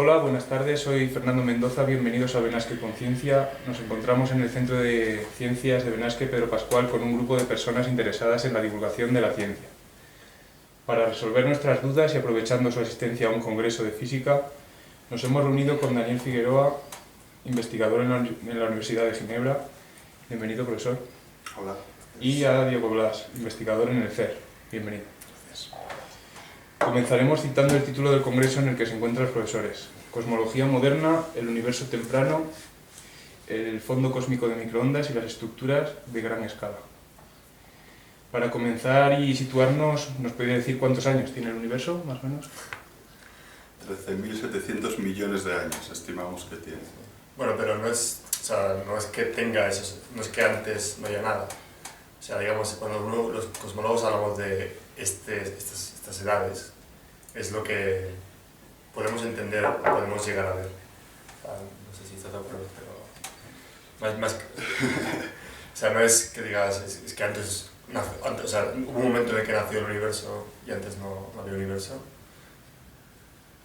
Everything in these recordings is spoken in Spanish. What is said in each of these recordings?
Hola, buenas tardes, soy Fernando Mendoza, bienvenidos a Benasque Conciencia. Nos encontramos en el Centro de Ciencias de Benasque Pedro Pascual con un grupo de personas interesadas en la divulgación de la ciencia. Para resolver nuestras dudas y aprovechando su asistencia a un congreso de física, nos hemos reunido con Daniel Figueroa, investigador en la Universidad de Ginebra. Bienvenido, profesor. Hola. Y a Diego Blas, investigador en el CER. Bienvenido. Comenzaremos citando el título del congreso en el que se encuentran los profesores: Cosmología moderna, el universo temprano, el fondo cósmico de microondas y las estructuras de gran escala. Para comenzar y situarnos, ¿nos podría decir cuántos años tiene el universo, más o menos? 13.700 millones de años estimamos que tiene. Bueno, pero no es que tenga eso, no es que antes no haya nada. O sea, digamos, cuando los cosmólogos hablamos de estas edades, es lo que podemos entender o podemos llegar a ver. No sé si estás de acuerdo, pero o sea, no es que digas, es que antes, o sea, hubo un momento en el que nació el universo y antes no había universo.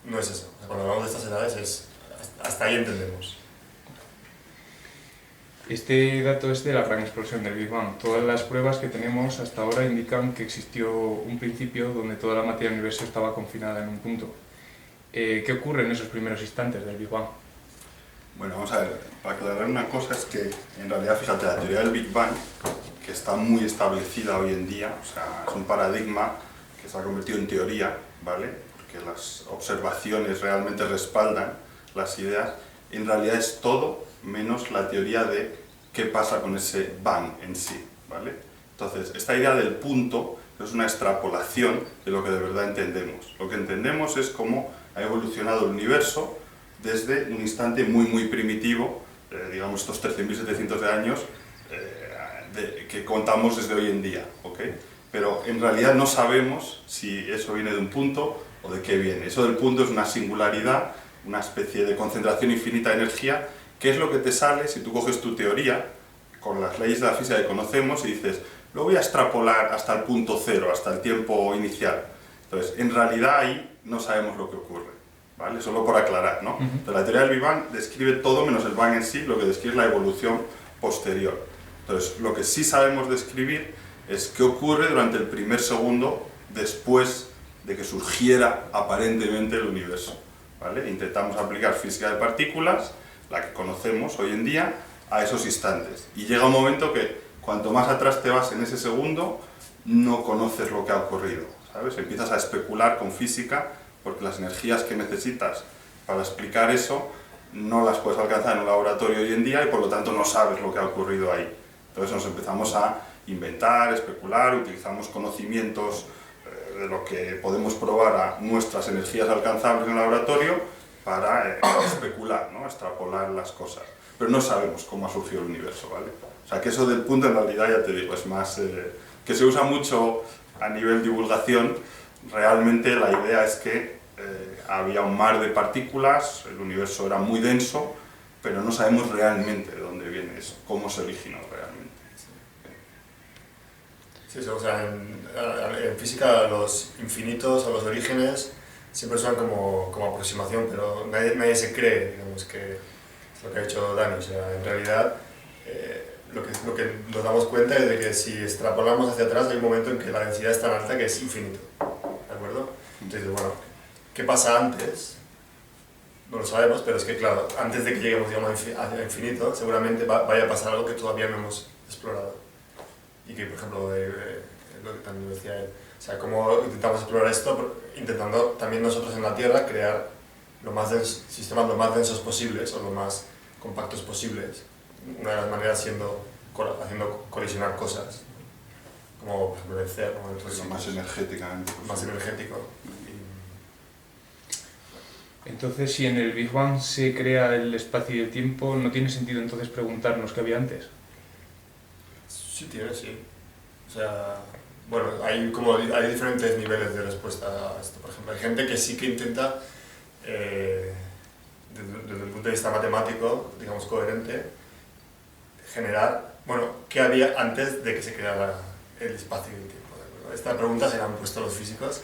No es eso. O sea, cuando hablamos de estas edades, hasta ahí entendemos. Este dato es de la gran explosión del Big Bang. Todas las pruebas que tenemos hasta ahora indican que existió un principio donde toda la materia del universo estaba confinada en un punto. ¿Qué ocurre en esos primeros instantes del Big Bang? Bueno, vamos a ver, para aclarar una cosa es que en realidad, fíjate, la teoría del Big Bang, que está muy establecida hoy en día, o sea, es un paradigma que se ha convertido en teoría, ¿vale? Porque las observaciones realmente respaldan las ideas, en realidad es todo menos la teoría de qué pasa con ese Bang en sí, ¿vale? Entonces, esta idea del punto es una extrapolación de lo que de verdad entendemos. Lo que entendemos es cómo ha evolucionado el universo desde un instante muy primitivo, digamos estos 13.700 de años, que contamos desde hoy en día, ¿ok? Pero en realidad no sabemos si eso viene de un punto o de qué viene. Eso del punto es una singularidad, una especie de concentración infinita de energía. ¿Qué es lo que te sale si tú coges tu teoría con las leyes de la física que conocemos y dices, lo voy a extrapolar hasta el punto cero, hasta el tiempo inicial? Entonces, en realidad ahí no sabemos lo que ocurre, ¿vale? Solo por aclarar, ¿no? Entonces, la teoría del Big Bang describe todo menos el Bang en sí, lo que describe es la evolución posterior. Entonces, lo que sí sabemos describir es qué ocurre durante el primer segundo después de que surgiera aparentemente el universo, ¿vale? Intentamos aplicar física de partículas, la que conocemos hoy en día, a esos instantes. Y llega un momento que cuanto más atrás te vas en ese segundo, no conoces lo que ha ocurrido, ¿sabes? Empiezas a especular con física porque las energías que necesitas para explicar eso no las puedes alcanzar en un laboratorio hoy en día y por lo tanto no sabes lo que ha ocurrido ahí. Entonces nos empezamos a inventar, especular, utilizamos conocimientos de lo que podemos probar a nuestras energías alcanzables en el laboratorio para especular, ¿no? Extrapolar las cosas. Pero no sabemos cómo ha surgido el universo, ¿vale? O sea que eso del punto en realidad, ya te digo, es más que se usa mucho a nivel divulgación. Realmente la idea es que había un mar de partículas, el universo era muy denso, pero no sabemos realmente de dónde viene eso, cómo se originó realmente. Sí, o sea, en física los infinitos o los orígenes siempre son como aproximación, pero nadie se cree, digamos, que es lo que ha hecho Dani. O sea, en realidad lo que nos damos cuenta es de que si extrapolamos hacia atrás hay un momento en que la densidad es tan alta que es infinito, ¿de acuerdo? Entonces, bueno, ¿qué pasa antes? No lo sabemos, pero es que claro, antes de que lleguemos, digamos, hacia infinito, seguramente vaya a pasar algo que todavía no hemos explorado. Y que, por ejemplo, lo que también decía él, o sea, cómo intentamos explorar esto, intentando también nosotros en la Tierra crear sistemas lo más densos posibles o lo más compactos posibles. Una de las maneras siendo haciendo colisionar cosas, como por ejemplo el CERN o el Lo más energéticamente posible. más energético. Entonces, si en el Big Bang se crea el espacio y el tiempo, ¿no tiene sentido entonces preguntarnos qué había antes? Sí tiene, sí. O sea, bueno, hay diferentes niveles de respuesta a esto. Por ejemplo, hay gente que sí que intenta, desde el punto de vista matemático, digamos coherente, generar, bueno, ¿qué había antes de que se creara el espacio y el tiempo? Esta pregunta se la han puesto los físicos,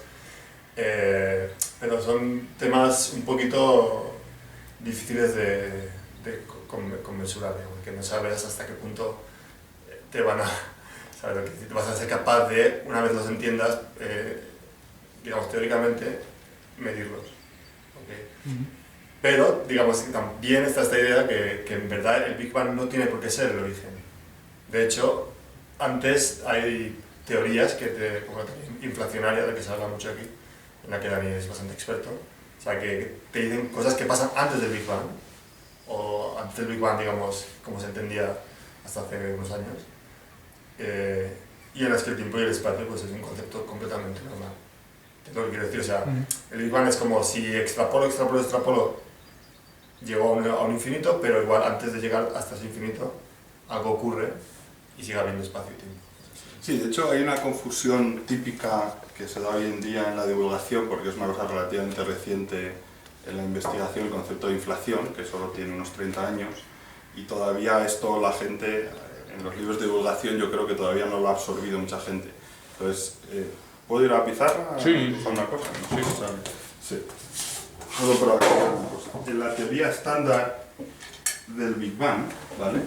pero son temas un poquito difíciles de conmensurar, que no sabes hasta qué punto te van a, ¿sabes? Lo que vas a ser capaz de, una vez los entiendas, digamos, teóricamente, medirlos. ¿Okay? Pero, digamos, también está esta idea que en verdad el Big Bang no tiene por qué ser el origen. De hecho, antes hay teorías como la teoría inflacionaria, de la que se habla mucho aquí, en la que Dani es bastante experto, o sea, que te dicen cosas que pasan antes del Big Bang, o antes del Big Bang, digamos, como se entendía hasta hace unos años, y en las que el tiempo y el espacio pues, es un concepto completamente normal. Es lo que quiero decir, o sea, el Big Bang es como si extrapolo, llegó a un infinito, pero igual antes de llegar hasta ese infinito, algo ocurre y sigue habiendo espacio y tiempo. Sí, de hecho hay una confusión típica que se da hoy en día en la divulgación, porque es una cosa relativamente reciente en la investigación, el concepto de inflación, que solo tiene unos 30 años, y todavía esto la gente, en los libros de divulgación, yo creo que todavía no lo ha absorbido mucha gente. Entonces, ¿puedo ir a la pizarra? Sí. ¿A una cosa? Sí. Sí. Puedo probar una cosa. En la teoría estándar del Big Bang, ¿vale?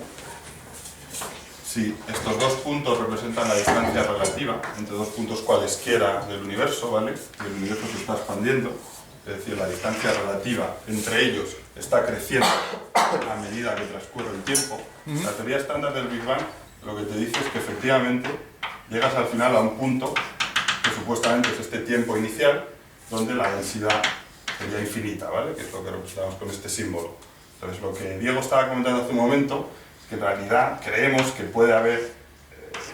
Si estos dos puntos representan la distancia relativa entre dos puntos cualesquiera del universo, ¿vale? Y el universo se está expandiendo, es decir, la distancia relativa entre ellos está creciendo a medida que transcurre el tiempo. La teoría estándar del Big Bang lo que te dice es que efectivamente llegas al final a un punto que supuestamente es este tiempo inicial, donde la densidad sería infinita, ¿vale? Que es lo que representamos con este símbolo. Entonces, lo que Diego estaba comentando hace un momento, que en realidad creemos que puede haber,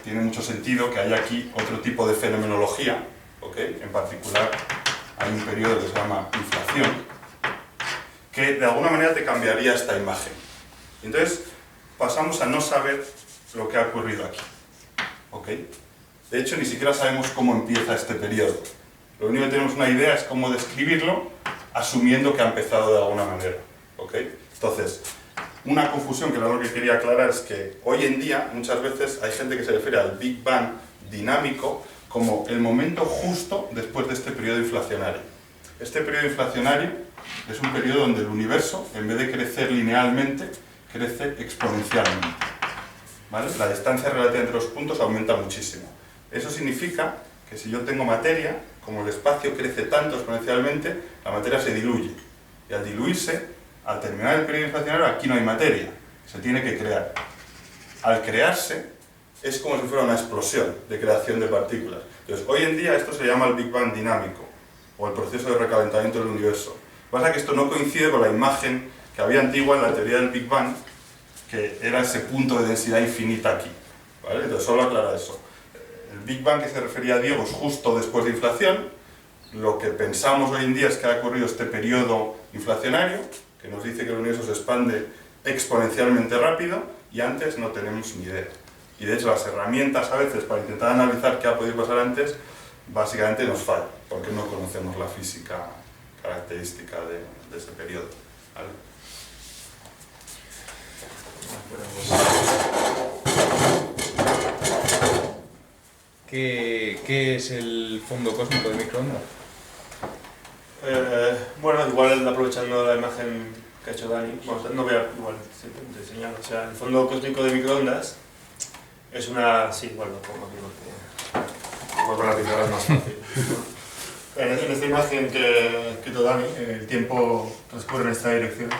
tiene mucho sentido que haya aquí otro tipo de fenomenología, ¿ok? En particular hay un periodo que se llama inflación, que de alguna manera te cambiaría esta imagen. Entonces pasamos a no saber lo que ha ocurrido aquí, ¿ok? De hecho, ni siquiera sabemos cómo empieza este periodo. Lo único que tenemos una idea es cómo describirlo, asumiendo que ha empezado de alguna manera, ¿ok? Entonces, una confusión que era lo que quería aclarar es que hoy en día muchas veces hay gente que se refiere al Big Bang dinámico como el momento justo después de este periodo inflacionario. Este periodo inflacionario es un periodo donde el universo, en vez de crecer linealmente, crece exponencialmente, ¿vale? La distancia relativa entre los puntos aumenta muchísimo. Eso significa que si yo tengo materia, como el espacio crece tanto exponencialmente, la materia se diluye. Y al diluirse, al terminar el periodo inflacionario, aquí no hay materia, se tiene que crear. Al crearse, es como si fuera una explosión de creación de partículas. Entonces, hoy en día esto se llama el Big Bang dinámico, o el proceso de recalentamiento del universo. Lo que pasa es que esto no coincide con la imagen que había antigua en la teoría del Big Bang, que era ese punto de densidad infinita aquí, ¿vale? Entonces, solo aclara eso. El Big Bang que se refería a Diego es justo después de inflación. Lo que pensamos hoy en día es que ha ocurrido este periodo inflacionario, que nos dice que el universo se expande exponencialmente rápido, y antes no tenemos ni idea. Y de hecho las herramientas a veces para intentar analizar qué ha podido pasar antes, básicamente nos fallan, porque no conocemos la física característica de ese periodo, ¿vale? ¿Qué es el fondo cósmico de microondas? Bueno, igual aprovechando la imagen que ha hecho Dani, bueno, no voy a igual simplemente enseñar, o sea, el fondo cósmico de microondas es una... sí, igual lo pongo aquí porque igual con la pizarra es más fácil, ¿no? En esta imagen que ha escrito Dani, el tiempo transcurre en esta dirección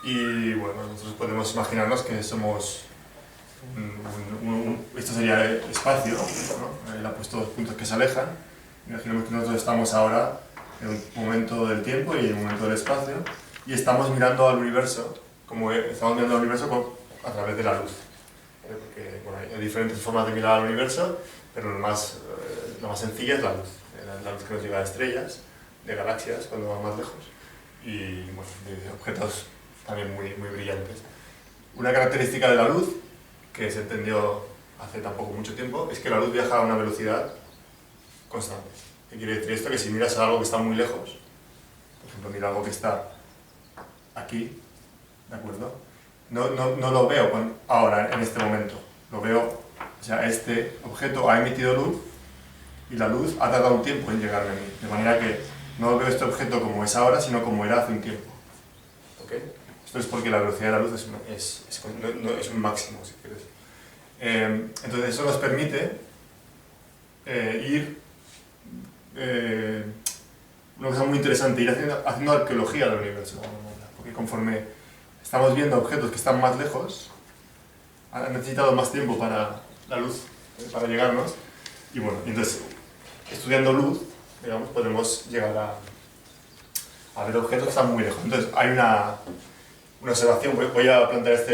y bueno, nosotros podemos imaginarnos que somos esto sería el espacio, ¿no? Él ha puesto dos puntos que se alejan. Imaginemos que nosotros estamos ahora en un momento del tiempo y en un momento del espacio y estamos mirando al universo, como estamos mirando al universo a través de la luz. Porque bueno, hay diferentes formas de mirar al universo, pero la más sencilla es la luz. La luz que nos llega de estrellas, de galaxias cuando van más lejos y bueno, de objetos también muy, muy brillantes. Una característica de la luz que se entendió hace tampoco mucho tiempo es que la luz viaja a una velocidad constante. ¿Qué quiere decir esto? Que si miras a algo que está muy lejos, por ejemplo, mira algo que está aquí, ¿de acuerdo? No lo veo ahora, en este momento. Lo veo, o sea, este objeto ha emitido luz y la luz ha tardado un tiempo en llegarme a mí. De manera que no veo este objeto como es ahora, sino como era hace un tiempo. ¿ok? Esto es porque la velocidad de la luz es un máximo, si quieres. Entonces eso nos permite ir, una cosa muy interesante, ir haciendo arqueología del universo, porque conforme estamos viendo objetos que están más lejos, han necesitado más tiempo para la luz, para llegarnos, y bueno, entonces, estudiando luz, digamos, podemos llegar a ver objetos que están muy lejos. Entonces, hay una observación, voy a plantear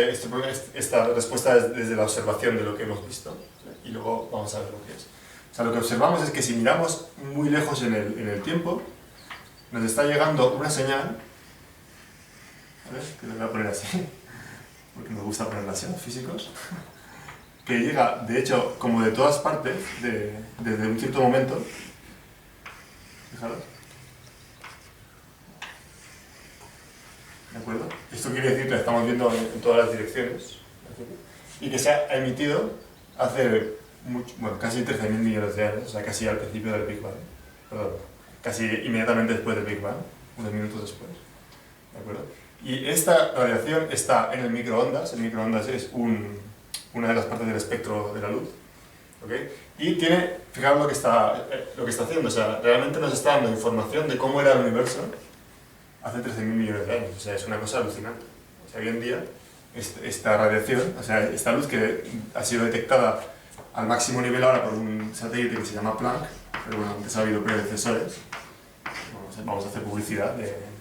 esta respuesta desde la observación de lo que hemos visto, y luego vamos a ver lo que es. O sea, lo que observamos es que si miramos muy lejos en el tiempo, nos está llegando una señal, ¿vale? Que lo voy a poner así, porque me gusta ponerla así a los físicos, que llega, de hecho, como de todas partes, desde un cierto momento. Fijaros. ¿De acuerdo? Esto quiere decir que la estamos viendo en todas las direcciones, y que se ha emitido hace casi 13.000 millones de años, o sea, casi al principio del Big Bang. Perdón, casi inmediatamente después del Big Bang, unos minutos después. ¿De acuerdo? Y esta radiación está en el microondas. El microondas es una de las partes del espectro de la luz, ¿okay? Y fijaros lo que está haciendo, o sea, realmente nos está dando información de cómo era el universo hace 13.000 millones de años, o sea, es una cosa alucinante. O sea, hoy en día, esta radiación, o sea, esta luz que ha sido detectada al máximo nivel ahora por un satélite que se llama Planck, pero bueno, antes ha habido predecesores, vamos a hacer publicidad,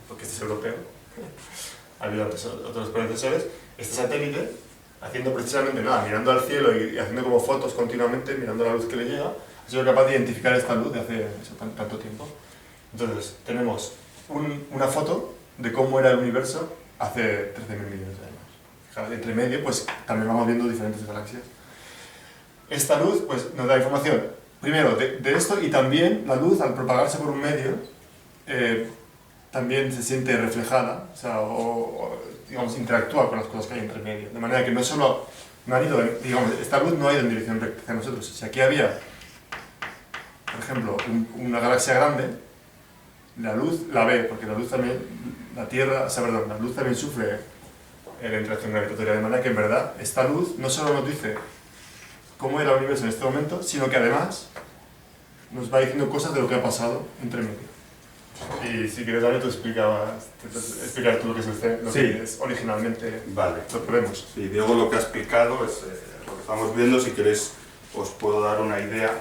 porque este es europeo, ha habido antes otros predecesores. Este satélite, haciendo precisamente nada, mirando al cielo y haciendo como fotos continuamente, mirando la luz que le llega, ha sido capaz de identificar esta luz de hace tanto tiempo. Entonces, tenemos una foto de cómo era el universo hace 13.000 millones de años. Fijaros, entre medio, pues también vamos viendo diferentes galaxias. Esta luz, pues, nos da información, primero, de esto, y también la luz, al propagarse por un medio, también se siente reflejada, o sea, digamos, interactúa con las cosas que hay entre medio. De manera que no solo no han ido, digamos, esta luz no ha ido en dirección recta hacia nosotros. Si aquí había, por ejemplo, una galaxia grande, la luz la ve, porque la luz también, la luz también sufre la interacción gravitatoria, de manera que en verdad esta luz no solo nos dice cómo era el universo en este momento, sino que además nos va diciendo cosas de lo que ha pasado entre medio. Y si quieres, Dani, tú explicar tú lo que es que es originalmente, vale, lo que vemos. Sí, Diego lo que ha explicado es lo que estamos viendo. Si queréis, os puedo dar una idea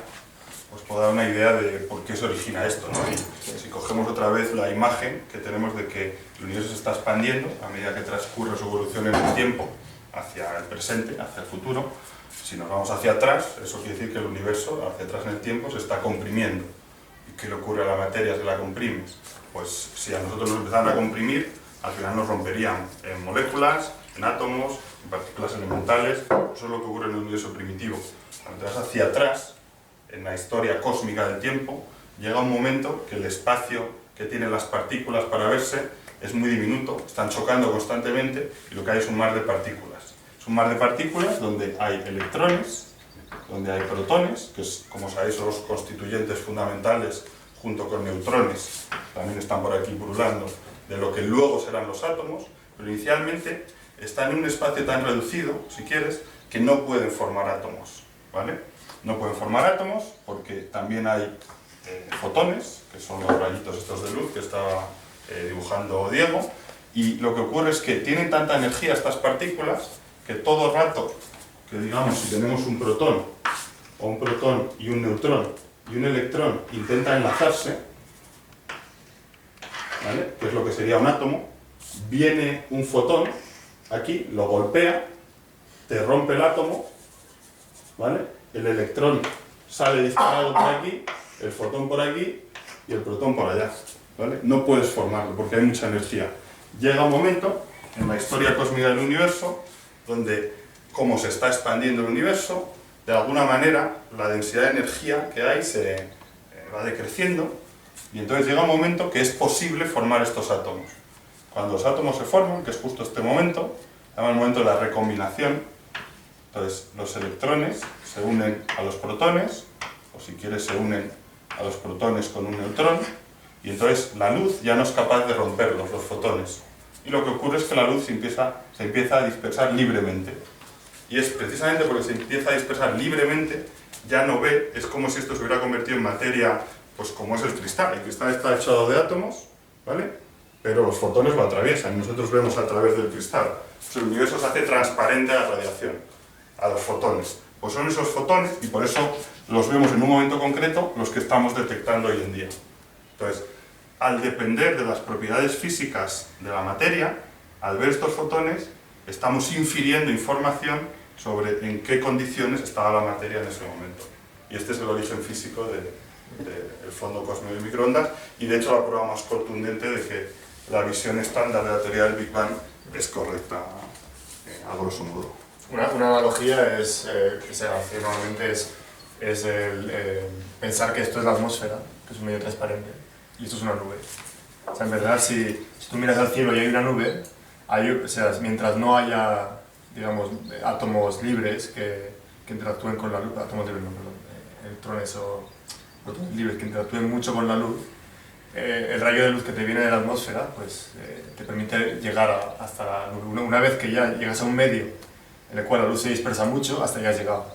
de por qué se origina esto, ¿no? Y si cogemos otra vez la imagen que tenemos de que el universo se está expandiendo a medida que transcurre su evolución en el tiempo hacia el presente, hacia el futuro, si nos vamos hacia atrás, eso quiere decir que el universo hacia atrás en el tiempo se está comprimiendo. ¿Y qué le ocurre a la materia si la comprimes? Pues si a nosotros nos empezaran a comprimir, al final nos romperían en moléculas, en átomos, en partículas elementales. Eso es lo que ocurre en el universo primitivo. Cuando te vas hacia atrás, en la historia cósmica del tiempo, llega un momento que el espacio que tienen las partículas para verse es muy diminuto, están chocando constantemente y lo que hay es un mar de partículas. Es un mar de partículas donde hay electrones, donde hay protones, que como sabéis son los constituyentes fundamentales, junto con neutrones, también están por aquí pululando, de lo que luego serán los átomos, pero inicialmente están en un espacio tan reducido, si quieres, que no pueden formar átomos, ¿vale? No pueden formar átomos porque también hay fotones, que son los rayitos estos de luz que estaba dibujando Diego, y lo que ocurre es que tienen tanta energía estas partículas que todo rato, que digamos si tenemos un protón y un neutrón y un electrón intenta enlazarse, ¿vale? Que es lo que sería un átomo, viene un fotón aquí, lo golpea, te rompe el átomo, ¿vale? El electrón sale disparado por aquí, el fotón por aquí y el protón por allá, ¿vale? No puedes formarlo porque hay mucha energía. Llega un momento en la historia cósmica del universo donde, como se está expandiendo el universo, de alguna manera la densidad de energía que hay se va decreciendo y entonces llega un momento que es posible formar estos átomos. Cuando los átomos se forman, que es justo este momento, se llama el momento de la recombinación. Entonces los electrones se unen a los protones, o si quieres se unen a los protones con un neutrón, y entonces la luz ya no es capaz de romperlos, los fotones. y lo que ocurre es que la luz se empieza a dispersar libremente. Y es precisamente porque se empieza a dispersar libremente, ya no ve, es como si esto se hubiera convertido en materia, pues como es el cristal. El cristal está hecho de átomos, ¿vale? Pero los fotones lo atraviesan y nosotros vemos a través del cristal. Pues el universo se hace transparente a la radiación, a los fotones. Pues son esos fotones y por eso los vemos en un momento concreto los que estamos detectando hoy en día. Entonces, al depender de las propiedades físicas de la materia, al ver estos fotones, estamos infiriendo información sobre en qué condiciones estaba la materia en ese momento. Y este es el origen físico del fondo cósmico de microondas, y de hecho la prueba más contundente de que la visión estándar de la teoría del Big Bang es correcta, a grosso modo. Una analogía es, que se hace normalmente es pensar que esto es la atmósfera, que es un medio transparente, y esto es una nube. O sea, en verdad, si tú miras al cielo y hay una nube, o sea, mientras no haya, digamos, átomos libres que interactúen con la luz, átomos libres, no, perdón, electrones o protones libres que interactúen mucho con la luz, el rayo de luz que te viene de la atmósfera, pues te permite llegar hasta la nube. Una vez que ya llegas a un medio en el cual la luz se dispersa mucho, hasta ya has llegado.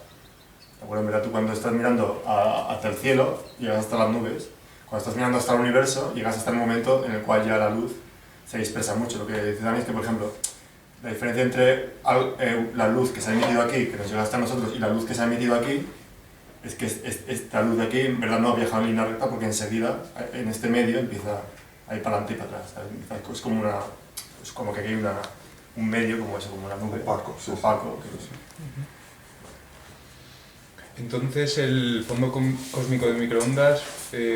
¿De acuerdo? Mira, tú cuando estás mirando hacia el cielo, llegas hasta las nubes. Cuando estás mirando hasta el universo, llegas hasta el momento en el cual ya la luz se dispersa mucho. Lo que dice Dani es que, por ejemplo, la diferencia entre la luz que se ha emitido aquí, que nos llega hasta nosotros, y la luz que se ha emitido aquí, es que esta luz de aquí en verdad no ha viajado en línea recta, porque enseguida, en este medio, empieza a ir para adelante y para atrás. Es como que aquí hay un medio como eso, como una nube. Opaco, sí. Opaco. Entonces, el fondo cósmico de microondas,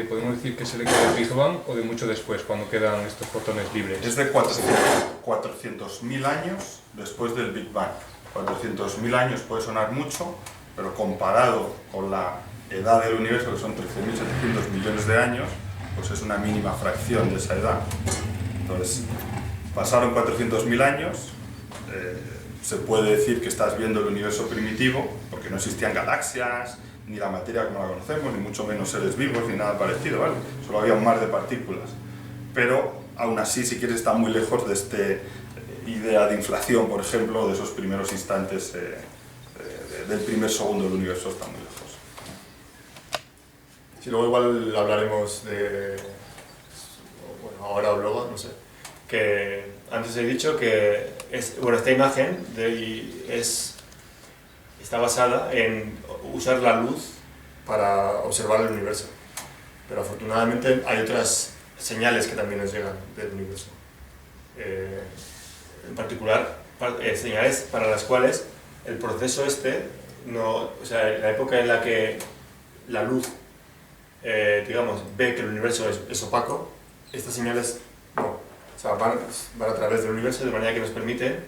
¿podemos decir que es el eco del Big Bang o de mucho después, cuando quedan estos fotones libres? Es de 400.000 años después del Big Bang. 400.000 años puede sonar mucho, pero comparado con la edad del universo, que son 13.700 millones de años, pues es una mínima fracción de esa edad. Entonces, pasaron 400.000 años, se puede decir que estás viendo el universo primitivo, porque no existían galaxias, ni la materia como la conocemos, ni mucho menos seres vivos, ni nada parecido, ¿vale? Solo había un mar de partículas. Pero, aún así, si quieres, está muy lejos de esta idea de inflación, por ejemplo, de esos primeros instantes del primer segundo del universo, está muy lejos. Sí, luego igual hablaremos de... Bueno, ahora o luego, no sé. Que antes he dicho que esta imagen está basada en usar la luz para observar el universo. Pero afortunadamente hay otras señales que también nos llegan del universo. En particular, señales para las cuales el proceso o sea, la época en la que la luz, digamos, ve que el universo es opaco, estas señales no. O sea, van a través del universo de manera que nos permite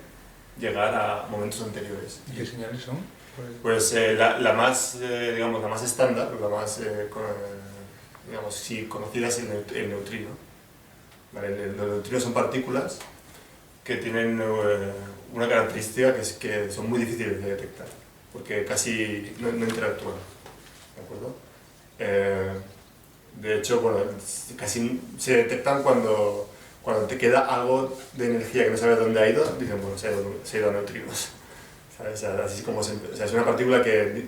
llegar a momentos anteriores. ¿Y qué señales son? Pues la más, digamos, la más estándar, la más, digamos, sí, conocida es el neutrino. ¿Vale? Los neutrinos son partículas que tienen una característica que es que son muy difíciles de detectar, porque casi no interactúan. ¿De acuerdo? De hecho, bueno, casi se detectan cuando te queda algo de energía que no sabes dónde ha ido, dicen, bueno, se ha ido a neutrinos. ¿Sabes? O sea, así como es una partícula que,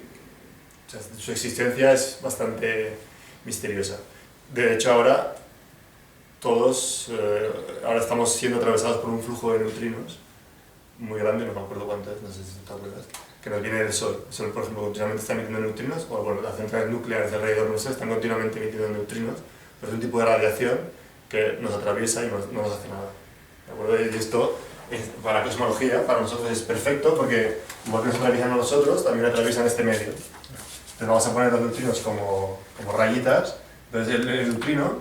o sea, su existencia es bastante misteriosa. De hecho, ahora estamos siendo atravesados por un flujo de neutrinos muy grande, no me acuerdo cuánto es, no sé si te acuerdas, que nos viene del Sol. El Sol, por ejemplo, continuamente está emitiendo neutrinos, o bueno, las centrales nucleares alrededor nuestro están continuamente emitiendo neutrinos, pero es un tipo de radiación que nos atraviesa y no nos hace nada. ¿De acuerdo? Y esto, para la cosmología, para nosotros es perfecto, porque igual que nos atraviesan a nosotros, también atraviesan este medio. Entonces vamos a poner los neutrinos como rayitas. Entonces el neutrino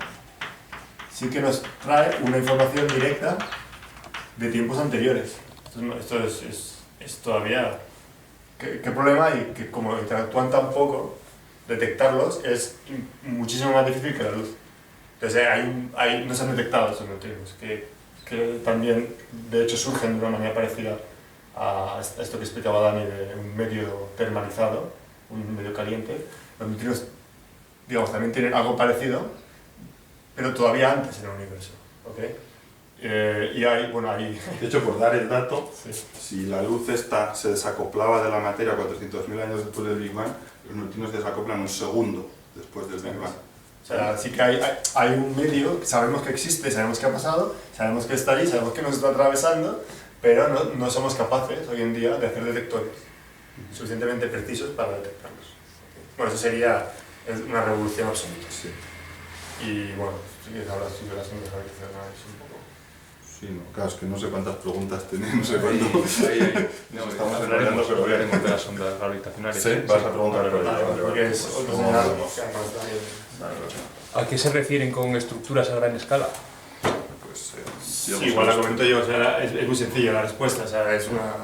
sí que nos trae una información directa de tiempos anteriores. Esto es todavía... ¿Qué problema hay? Que como interactúan tan poco, detectarlos es muchísimo más difícil que la luz. Entonces no se han detectado esos neutrinos, que también de hecho surgen de una manera parecida a esto que explicaba Dani de un medio termalizado, un medio caliente. Los neutrinos, digamos, también tienen algo parecido, pero todavía antes en el universo. ¿Okay? Y hay, bueno, hay... De hecho, por dar el dato, Sí. si la luz esta se desacoplaba de la materia 400.000 años después del Big Bang, los neutrinos se desacoplan un segundo después del Big Bang. O sea, sí que hay un medio que sabemos que existe, sabemos que ha pasado, sabemos que está ahí, sabemos que nos está atravesando, pero no somos capaces hoy en día de hacer detectores suficientemente precisos para detectarlos. Bueno, eso sería una revolución absoluta. Sí. Y bueno, sí que ahora sí que las ondas gravitacionales un poco... Sí, no, claro, es que no sé cuántas preguntas tenéis, no sé cuándo. No, estamos hablaremos, pero bien. hablaremos de las ondas gravitacionales. Sí, vas a preguntar, pero Vale, vale, porque vale. es otro ¿Cómo escenario hacemos? que además también... ¿A qué se refieren con estructuras a gran escala? Pues, Sí, igual la comento yo, o sea, es muy sencilla la respuesta, o sea, es una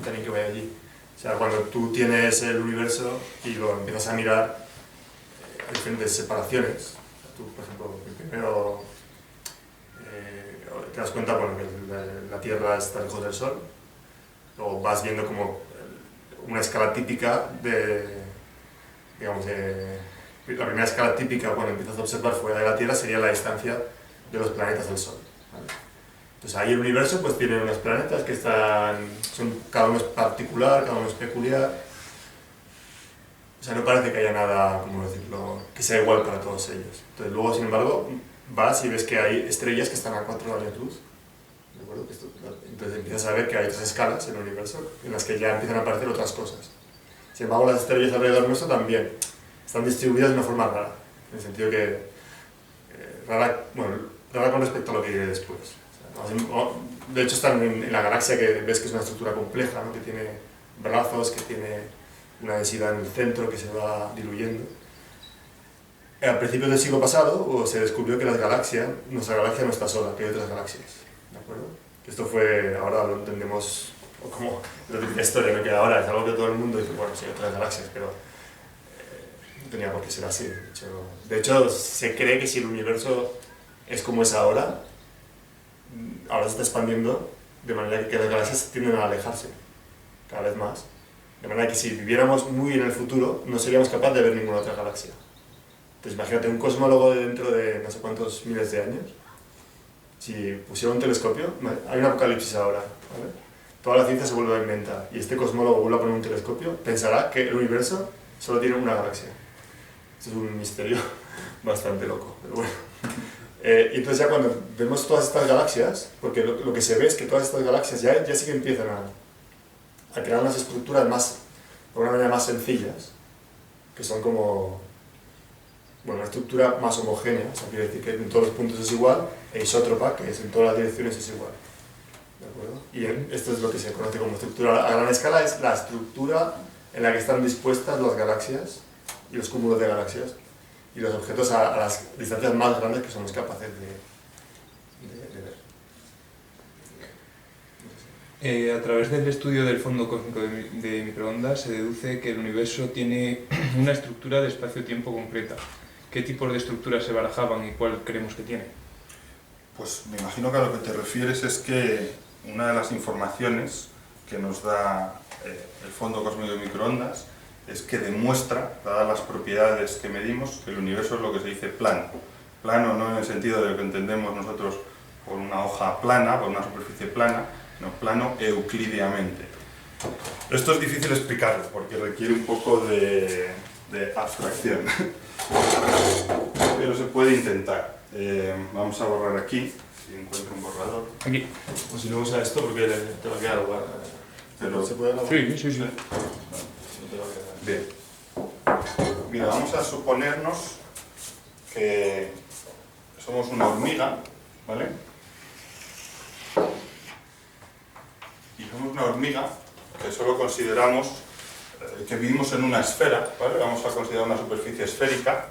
también que vaya allí. O sea, cuando tú tienes el universo y lo empiezas a mirar a diferentes separaciones, o sea, tú, por ejemplo, primero te das cuenta, bueno, que la Tierra está lejos del Sol, luego vas viendo como una escala típica digamos, la primera escala típica cuando empiezas a observar fuera de la Tierra sería la distancia de los planetas del Sol. ¿Vale? Entonces ahí el universo pues tiene unos planetas que cada uno es particular, cada uno es peculiar. O sea, no parece que haya nada, ¿cómo decirlo?, que sea igual para todos ellos. Entonces luego, sin embargo, vas y ves que hay estrellas que están a 4 años luz. ¿De acuerdo? Entonces empiezas a ver que hay otras escalas en el universo en las que ya empiezan a aparecer otras cosas. Sin embargo, las estrellas alrededor nuestro también están distribuidas de una forma rara, en el sentido que rara con respecto a lo que diré después. O sea, de hecho están en la galaxia, que ves que es una estructura compleja, ¿no?, que tiene brazos, que tiene una densidad en el centro que se va diluyendo. A principios del siglo pasado se descubrió que nuestra galaxia no está sola, que hay otras galaxias. ¿De acuerdo? Esto fue, ahora lo entendemos como la típica historia, ¿no?, que ahora es algo que todo el mundo dice, bueno, sí hay otras galaxias, pero no tenía por qué ser así. De hecho, se cree que si el universo es como es ahora se está expandiendo de manera que las galaxias tienden a alejarse cada vez más. De manera que si viviéramos muy en el futuro, no seríamos capaces de ver ninguna otra galaxia. Entonces imagínate un cosmólogo dentro de no sé cuántos miles de años, si pusiera un telescopio, ¿vale?, hay un apocalipsis ahora, ¿vale?, toda la ciencia se vuelve a inventar, y este cosmólogo vuelve a poner un telescopio, pensará que el universo solo tiene una galaxia. Esto es un misterio bastante loco, pero bueno. Y entonces ya cuando vemos todas estas galaxias, porque lo que se ve es que todas estas galaxias ya sí que empiezan a crear unas estructuras de una manera más sencillas, que son como, bueno, una estructura más homogénea, o sea, quiere decir que en todos los puntos es igual, e isótropa, que es en todas las direcciones es igual. ¿De acuerdo? Y esto es lo que se conoce como estructura a gran escala, es la estructura en la que están dispuestas las galaxias y los cúmulos de galaxias y los objetos a las distancias más grandes que somos capaces de ver. A través del estudio del fondo cósmico de microondas se deduce que el universo tiene una estructura de espacio-tiempo concreta. ¿Qué tipos de estructuras se barajaban y cuál creemos que tiene? Pues me imagino que a lo que te refieres es que una de las informaciones que nos da el fondo cósmico de microondas es que demuestra, dadas las propiedades que medimos, que el universo es lo que se dice plano. Plano no en el sentido de lo que entendemos nosotros por una hoja plana, por una superficie plana, no, plano euclidiamente. Esto es difícil explicarlo porque requiere un poco de abstracción, pero se puede intentar. Vamos a borrar aquí, si encuentro un borrador. Aquí. O si no usa esto porque te va a quedar igual. Pero, ¿Se puede grabar? Sí, sí, sí. No te va a quedar. bien. Mira, vamos a suponernos que somos una hormiga, ¿vale? Y somos una hormiga que solo consideramos que vivimos en una esfera, ¿vale? Vamos a considerar una superficie esférica,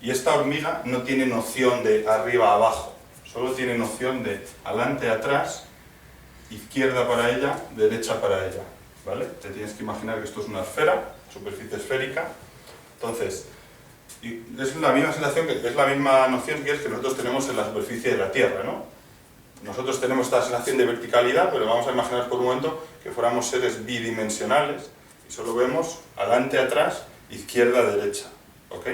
y esta hormiga no tiene noción de arriba a abajo, solo tiene noción de adelante a atrás, izquierda para ella, derecha para ella, ¿vale? Te tienes que imaginar que esto es una esfera, superficie esférica. Entonces, es la misma sensación, es la misma noción que nosotros tenemos en la superficie de la Tierra, ¿no? Nosotros tenemos esta sensación de verticalidad, pero vamos a imaginar por un momento que fuéramos seres bidimensionales y solo vemos adelante, atrás, izquierda, derecha, ¿ok?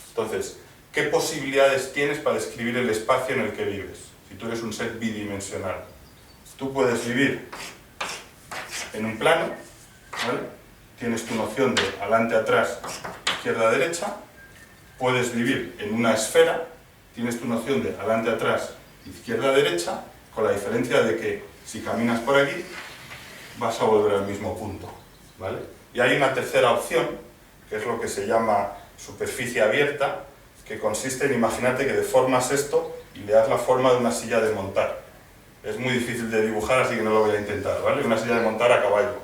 Entonces, ¿qué posibilidades tienes para describir el espacio en el que vives? y tú eres un ser bidimensional. Tú puedes vivir en un plano, ¿vale? Tienes tu noción de adelante, atrás, izquierda, derecha. Puedes vivir en una esfera, tienes tu noción de adelante, atrás, izquierda, derecha, con la diferencia de que si caminas por aquí, vas a volver al mismo punto, ¿vale? Y hay una tercera opción, que es lo que se llama superficie abierta, que consiste en, imagínate que deformas esto y le das la forma de una silla de montar. Es muy difícil de dibujar, así que no lo voy a intentar, ¿vale? Una silla de montar a caballo.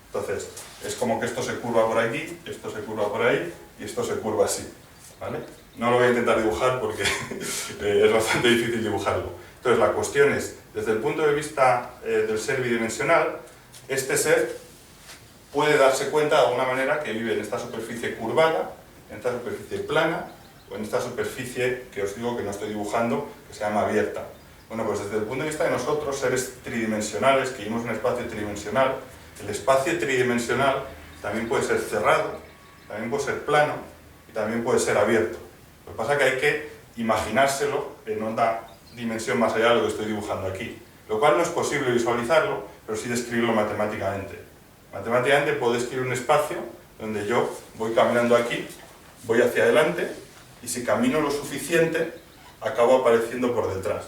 Entonces, es como que esto se curva por aquí, esto se curva por ahí, y esto se curva así, ¿vale? No lo voy a intentar dibujar porque es bastante difícil dibujarlo. Entonces, la cuestión es, desde el punto de vista del ser bidimensional, este ser puede darse cuenta de alguna manera que vive en esta superficie curvada, en esta superficie plana, o en esta superficie que os digo que no estoy dibujando, que se llama abierta. Bueno, pues desde el punto de vista de nosotros, seres tridimensionales, que vivimos en un espacio tridimensional, el espacio tridimensional también puede ser cerrado, también puede ser plano y también puede ser abierto. Lo que pasa es que hay que imaginárselo en una dimensión más allá de lo que estoy dibujando aquí, lo cual no es posible visualizarlo, pero sí describirlo matemáticamente. Matemáticamente puedo describir un espacio donde yo voy caminando aquí, voy hacia adelante, y si camino lo suficiente, acabo apareciendo por detrás.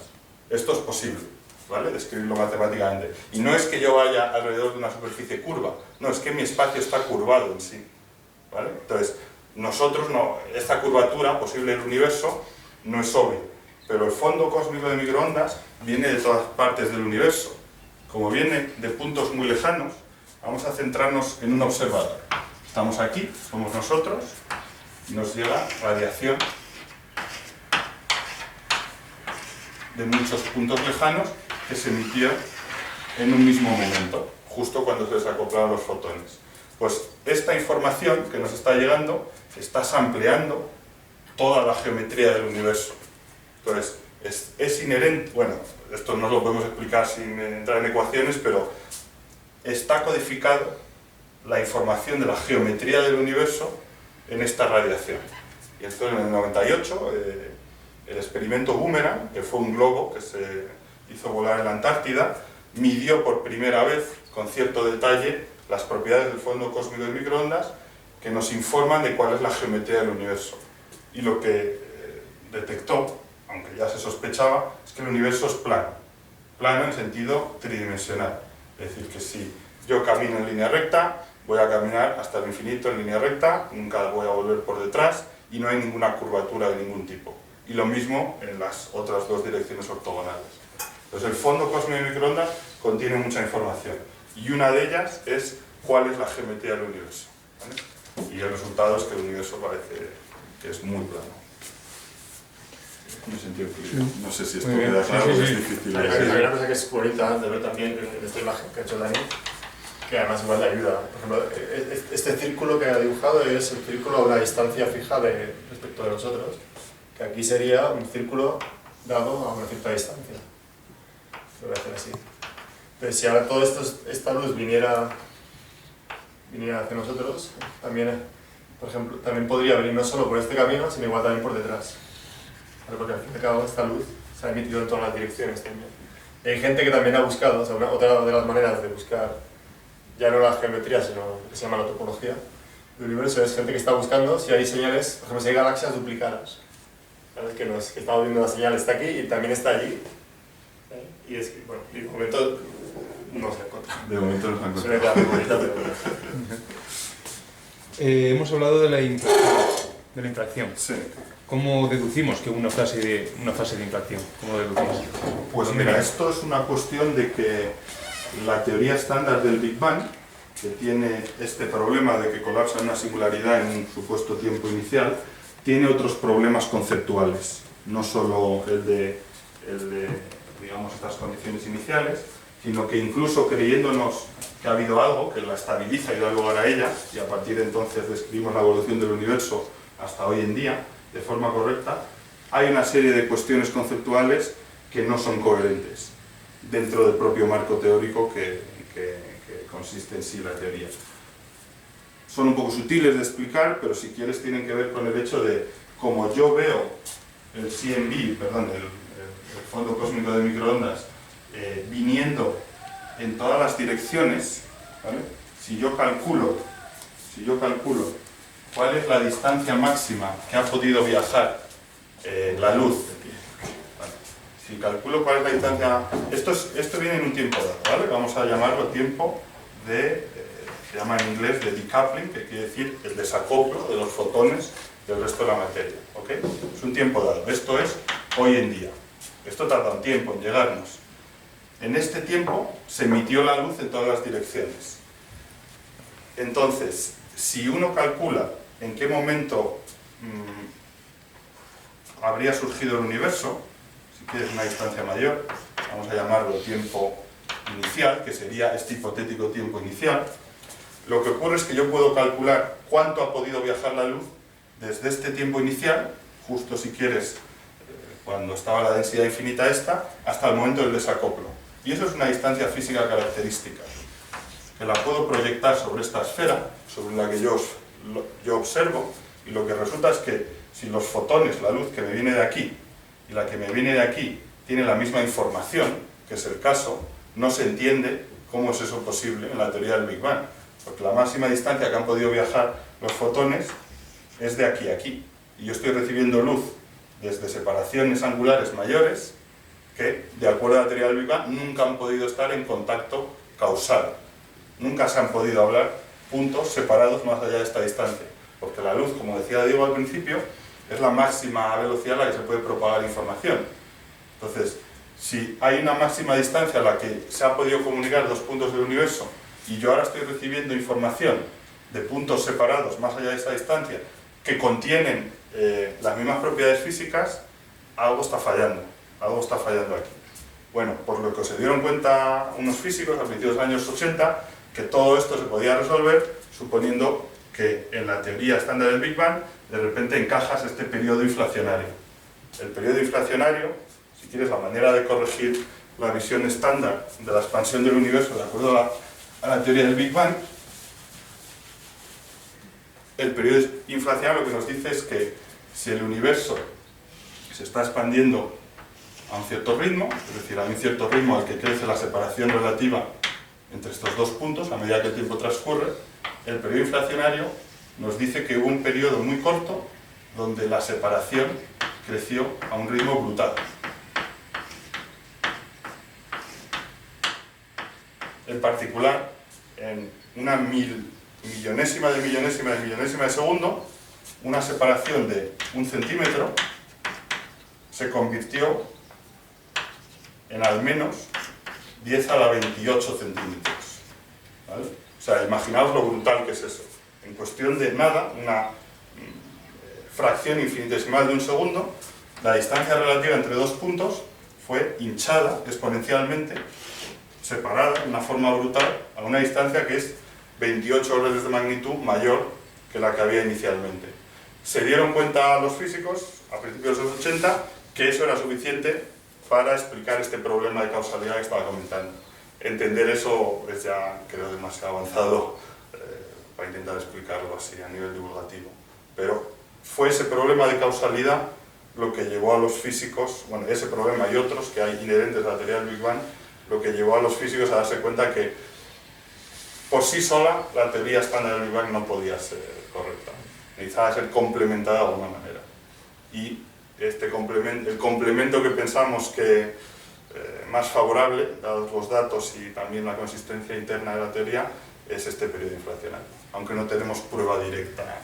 Esto es posible, ¿vale? Describirlo matemáticamente. Y no es que yo vaya alrededor de una superficie curva, no, es que mi espacio está curvado en sí, ¿vale? Entonces, nosotros no, esta curvatura posible del universo no es obvia, pero el fondo cósmico de microondas viene de todas partes del universo. Como viene de puntos muy lejanos, vamos a centrarnos en un observador. Estamos aquí, somos nosotros, y nos llega radiación de muchos puntos lejanos que se emitió en un mismo momento, justo cuando se desacoplaron los fotones. Pues esta información que nos está llegando está sampleando toda la geometría del universo. Entonces, es inherente, bueno, esto no lo podemos explicar sin entrar en ecuaciones, pero está codificado la información de la geometría del universo en esta radiación. Y esto en el 98, el experimento Boomerang, que fue un globo que se hizo volar en la Antártida, midió por primera vez, con cierto detalle, las propiedades del fondo cósmico de microondas que nos informan de cuál es la geometría del universo. Y lo que detectó, aunque ya se sospechaba, es que el universo es plano. Plano en sentido tridimensional. Es decir, que si yo camino en línea recta, voy a caminar hasta el infinito en línea recta, nunca voy a volver por detrás y no hay ninguna curvatura de ningún tipo. Y lo mismo en las otras dos direcciones ortogonales. Entonces el fondo cósmico de microondas contiene mucha información y una de ellas es cuál es la geometría del universo, ¿vale? Y el resultado es que el universo parece que es muy plano. En el sentido que no sé si esto queda claro, pero es difícil. Hay una cosa que es bonita de ver también en esta imagen que ha hecho Dani, que además igual le ayuda. Por ejemplo, este círculo que ha dibujado es el círculo a una distancia fija respecto de nosotros, que aquí sería un círculo dado a una cierta distancia. Lo voy a hacer así. Entonces, si ahora toda esta luz viniera hacia nosotros, también, por ejemplo, también podría venir no solo por este camino, sino igual también por detrás. Porque al fin y al cabo esta luz se ha emitido en todas las direcciones también. Y hay gente que también ha buscado, o sea, otra de las maneras de buscar ya no la geometría, sino lo que se llama la topología del universo, es gente que está buscando si hay señales, por ejemplo, si hay galaxias duplicadas. ¿Sabes? Que estamos viendo la señal, está aquí y también está allí. Y es que, bueno, de momento no se ha encontrado. De momento no se ha encontrado. Es una idea muy bonita, pero... Hemos hablado de la infracción. Sí. ¿Cómo deducimos que una fase de infracción? ¿Cómo deducimos? Pues mira, esto es una cuestión de que la teoría estándar del Big Bang, que tiene este problema de que colapsa en una singularidad en un supuesto tiempo inicial, tiene otros problemas conceptuales, no solo el de digamos, estas condiciones iniciales, sino que incluso creyéndonos que ha habido algo que la estabiliza y da lugar a ella, y a partir de entonces describimos la evolución del universo hasta hoy en día, de forma correcta, hay una serie de cuestiones conceptuales que no son coherentes dentro del propio marco teórico que consiste en sí la teoría. Son un poco sutiles de explicar, pero si quieres tienen que ver con el hecho de cómo yo veo el CMB, perdón, el fondo cósmico de microondas viniendo en todas las direcciones, ¿vale? Si yo calculo cuál es la distancia máxima que ha podido viajar la luz, ¿vale? Si calculo cuál es la distancia, esto viene en un tiempo dado, ¿vale? Vamos a llamarlo tiempo de, se llama en inglés de decoupling, que quiere decir el desacoplo de los fotones del resto de la materia, ¿ok? Es un tiempo dado, esto es hoy en día. Esto tarda un tiempo en llegarnos. En este tiempo se emitió la luz en todas las direcciones. Entonces, si uno calcula en qué momento habría surgido el universo, si quieres una distancia mayor, vamos a llamarlo tiempo inicial, que sería este hipotético tiempo inicial, lo que ocurre es que yo puedo calcular cuánto ha podido viajar la luz desde este tiempo inicial, justo si quieres, cuando estaba la densidad infinita esta, hasta el momento del desacoplo. Y eso es una distancia física característica, que la puedo proyectar sobre esta esfera, sobre la que yo observo, y lo que resulta es que si los fotones, la luz que me viene de aquí y la que me viene de aquí, tiene la misma información, que es el caso, no se entiende cómo es eso posible en la teoría del Big Bang. Porque la máxima distancia que han podido viajar los fotones es de aquí a aquí. Y yo estoy recibiendo luz desde separaciones angulares mayores que, de acuerdo a la teoría del Big Bang, nunca han podido estar en contacto causal. Nunca se han podido hablar puntos separados más allá de esta distancia. Porque la luz, como decía Diego al principio, es la máxima velocidad a la que se puede propagar información. Entonces, si hay una máxima distancia a la que se ha podido comunicar dos puntos del universo y yo ahora estoy recibiendo información de puntos separados más allá de esa distancia que contienen las mismas propiedades físicas, algo está fallando aquí. Bueno, por lo que se dieron cuenta unos físicos a principios de los años 80, que todo esto se podía resolver suponiendo que en la teoría estándar del Big Bang de repente encajas este periodo inflacionario. El periodo inflacionario, si quieres, la manera de corregir la visión estándar de la expansión del universo de acuerdo a la teoría del Big Bang, el periodo inflacionario lo que nos dice es que si el universo se está expandiendo a un cierto ritmo, es decir, a un cierto ritmo al que crece la separación relativa entre estos dos puntos a medida que el tiempo transcurre, el periodo inflacionario nos dice que hubo un periodo muy corto donde la separación creció a un ritmo brutal. En particular, en una millonésima de segundo, una separación de 1 centímetro se convirtió en al menos 10 a la 28 centímetros. ¿Vale? O sea, imaginaos lo brutal que es eso. En cuestión de nada, una fracción infinitesimal de un segundo, la distancia relativa entre dos puntos fue hinchada exponencialmente, separada de una forma brutal a una distancia que es 28 órdenes de magnitud mayor que la que había inicialmente. Se dieron cuenta los físicos a principios de los 80 que eso era suficiente para explicar este problema de causalidad que estaba comentando. Entender eso es ya, creo, demasiado avanzado para intentar explicarlo así a nivel divulgativo. Pero fue ese problema de causalidad lo que llevó a los físicos, bueno, ese problema y otros que hay inherentes a la teoría del Big Bang, lo que llevó a los físicos a darse cuenta que por sí sola la teoría estándar del Big Bang no podía ser correcta. Necesitaba ser complementada de alguna manera. Y el complemento que pensamos que más favorable, dados los datos y también la consistencia interna de la teoría, es este periodo inflacionario, aunque no tenemos prueba directa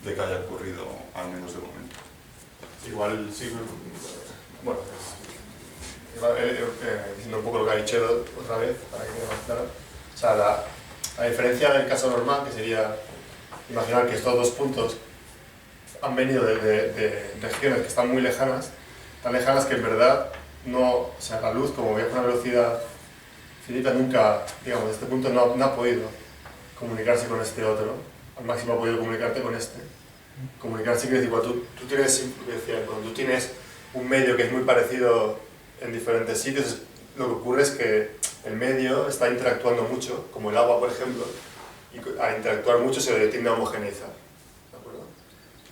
de que haya ocurrido, al menos de momento. Igual sí, bueno, diciendo un poco lo que ha dicho otra vez, para que quede más claro. O sea, la diferencia del caso normal, que sería imaginar que estos dos puntos han venido de regiones que están muy lejanas, tan lejanas que en verdad no, o sea, la luz, como viaja a una velocidad finita, nunca, digamos, de este punto no ha podido comunicarse con este otro, al máximo ha podido comunicarte con este. Comunicarse quiere decir, cuando tú tienes un medio que es muy parecido en diferentes sitios, lo que ocurre es que el medio está interactuando mucho, como el agua, por ejemplo, y al interactuar mucho se tiende a homogeneizar, ¿de acuerdo?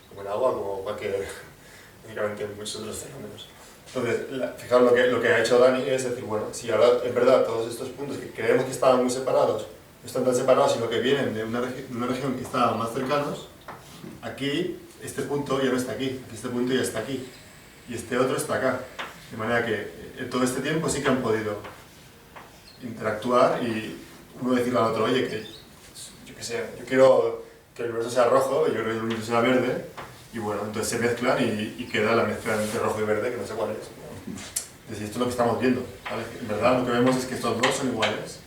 Como el agua, como cualquier, básicamente muchos otros fenómenos. Entonces, fijaros lo que ha hecho Dani es decir, bueno, si ahora es verdad todos estos puntos que creemos que estaban muy separados, no están tan separados, sino que vienen de una región que está más cercanos, aquí este punto ya no está aquí, este punto ya está aquí, y este otro está acá. De manera que en todo este tiempo sí que han podido interactuar y uno decirle al otro, oye, que yo qué sé, yo quiero que el universo sea rojo, yo quiero que el universo sea verde, y bueno, entonces se mezclan y queda la mezcla entre rojo y verde, que no sé cuál es. Es decir, esto es lo que estamos viendo, ¿vale? En verdad lo que vemos es que estos dos son iguales,